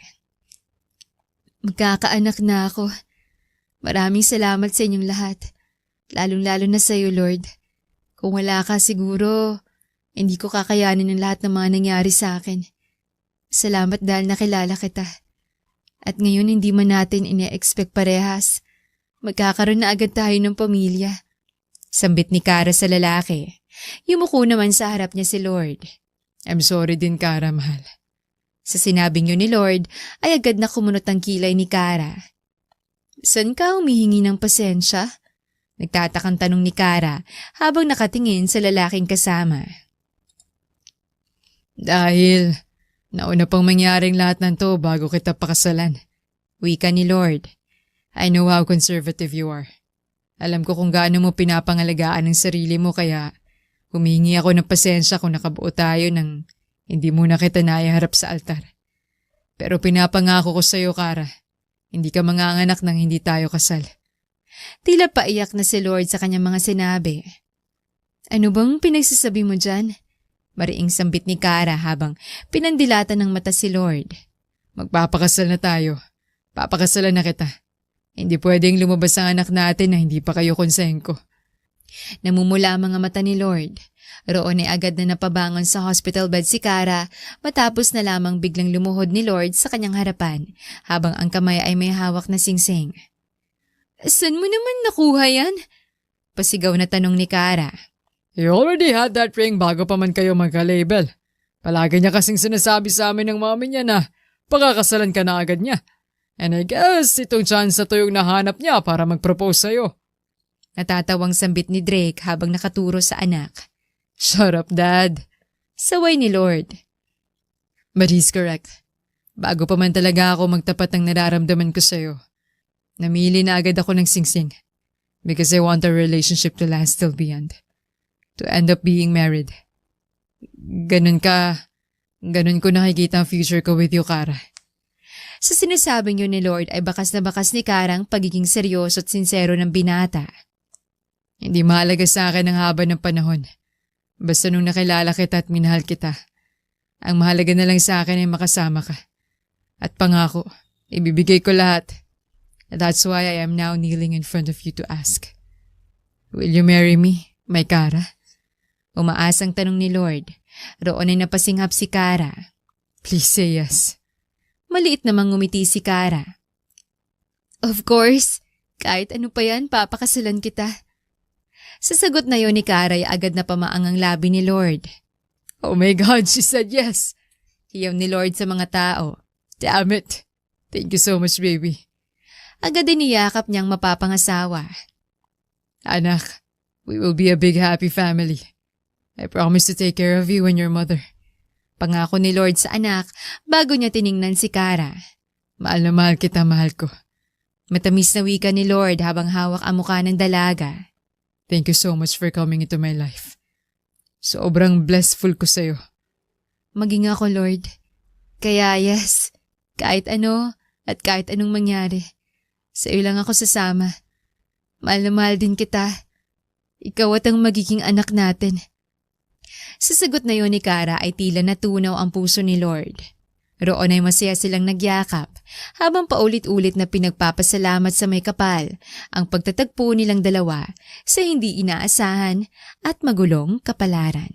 Speaker 2: Magkakaanak na ako. Maraming salamat sa inyong lahat. Lalong-lalo na sa iyo, Lord. Kung wala ka siguro, hindi ko kakayanin ang lahat ng mga nangyari sa akin. Salamat dahil nakilala kita. At ngayon hindi man natin ine-expect parehas. Magkakaroon na agad tayo ng pamilya. Sambit ni Kara sa lalaki. Yumuko naman sa harap niya si Lord.
Speaker 3: I'm sorry din, Kara, mahal.
Speaker 2: Sa sinabing yun ni Lord, ay agad na kumunot ang kilay ni Kara. Saan ka humihingi ng pasensya? Nagtatakang tanong ni Kara habang nakatingin sa lalaking kasama.
Speaker 3: Dahil nauna pang mangyaring lahat ng to bago kita pakasalan.
Speaker 2: Wika ni Lord.
Speaker 3: I know how conservative you are. Alam ko kung gaano mo pinapangalagaan ang sarili mo kaya humingi ako ng pasensya kung nakabuo tayo ng hindi muna kita naiharap sa altar. Pero pinapangako ko sa iyo, Kara, hindi ka manganganak nang hindi tayo kasal.
Speaker 2: Tila paiyak na si Lord sa kanyang mga sinabi. Ano bang pinagsasabi mo dyan? Mariing sambit ni Kara habang pinandilatan ng mata si Lord.
Speaker 3: Magpapakasal na tayo. Papakasalan na kita. Hindi pwedeng lumabas ang anak natin na hindi pa kayo konsengko.
Speaker 2: Namumula ang mga mata ni Lord. Roon ay agad na napabangon sa hospital bed si Kara matapos na lamang biglang lumuhod ni Lord sa kanyang harapan habang ang kamay ay may hawak na singsing. Saan mo naman nakuha yan? Pasigaw na tanong ni Kara.
Speaker 3: You already had that ring bago pa man kayo magka-label. Palagi niya kasing sinasabi sa amin ng mami niya na pagkakasalan ka na agad niya. And I guess itong chance na to yung nahanap niya para mag-propose sa'yo.
Speaker 2: Natatawang sambit ni Drake habang nakaturo sa anak.
Speaker 3: Shut up, Dad.
Speaker 2: Saway ni Lord.
Speaker 3: But he's correct. Bago pa man talaga ako magtapat ng nararamdaman ko sa'yo, namili na agad ako ng singsing. Because I want our relationship to last till beyond. To end up being married. Ganun ko nakikita ang future ko with you, Kara.
Speaker 2: Sa sinasabing yun ni Lord ay bakas na bakas ni Kara ang pagiging seryoso at sincero ng binata.
Speaker 3: Hindi mahalaga sa akin ang haba ng panahon. Basta nung nakilala kita at minahal kita. Ang mahalaga na lang sa akin ay makasama ka. At pangako, ibibigay ko lahat. That's why I am now kneeling in front of you to ask. Will you marry me, my Kara?
Speaker 2: Umaasang tanong ni Lord. Roon ay napasinghap si Kara.
Speaker 3: Please say yes.
Speaker 2: Maliit namang ngumiti si Kara. Of course. Kahit ano pa yan, papakasalan kita. Sa sagot na yon ni Kara ay agad na pamaang ang labi ni Lord.
Speaker 3: Oh my God, she said yes.
Speaker 2: Hiyaw ni Lord sa mga tao.
Speaker 3: Damn it. Thank you so much, baby.
Speaker 2: Agad din niyakap niyang mapapangasawa.
Speaker 3: Anak, we will be a big happy family. I promise to take care of you and your mother.
Speaker 2: Pangako ni Lord sa anak bago niya tiningnan si Kara.
Speaker 3: Mahal na mahal kita, mahal ko.
Speaker 2: Matamis na wika ni Lord habang hawak ang mukha ng dalaga.
Speaker 3: Thank you so much for coming into my life. Sobrang blessful ko sa'yo.
Speaker 2: Maging ako, Lord. Kaya yes, kahit ano at kahit anong mangyari, sa iyo lang ako sasama. Mahal na mahal din kita. Ikaw at ang magiging anak natin. Sa sagot na yon ni Kara ay tila natunaw ang puso ni Lord. Roon ay masaya silang nagyakap habang paulit-ulit na pinagpapasalamat sa may kapal ang pagtatagpo nilang dalawa sa hindi inaasahan at magulong kapalaran.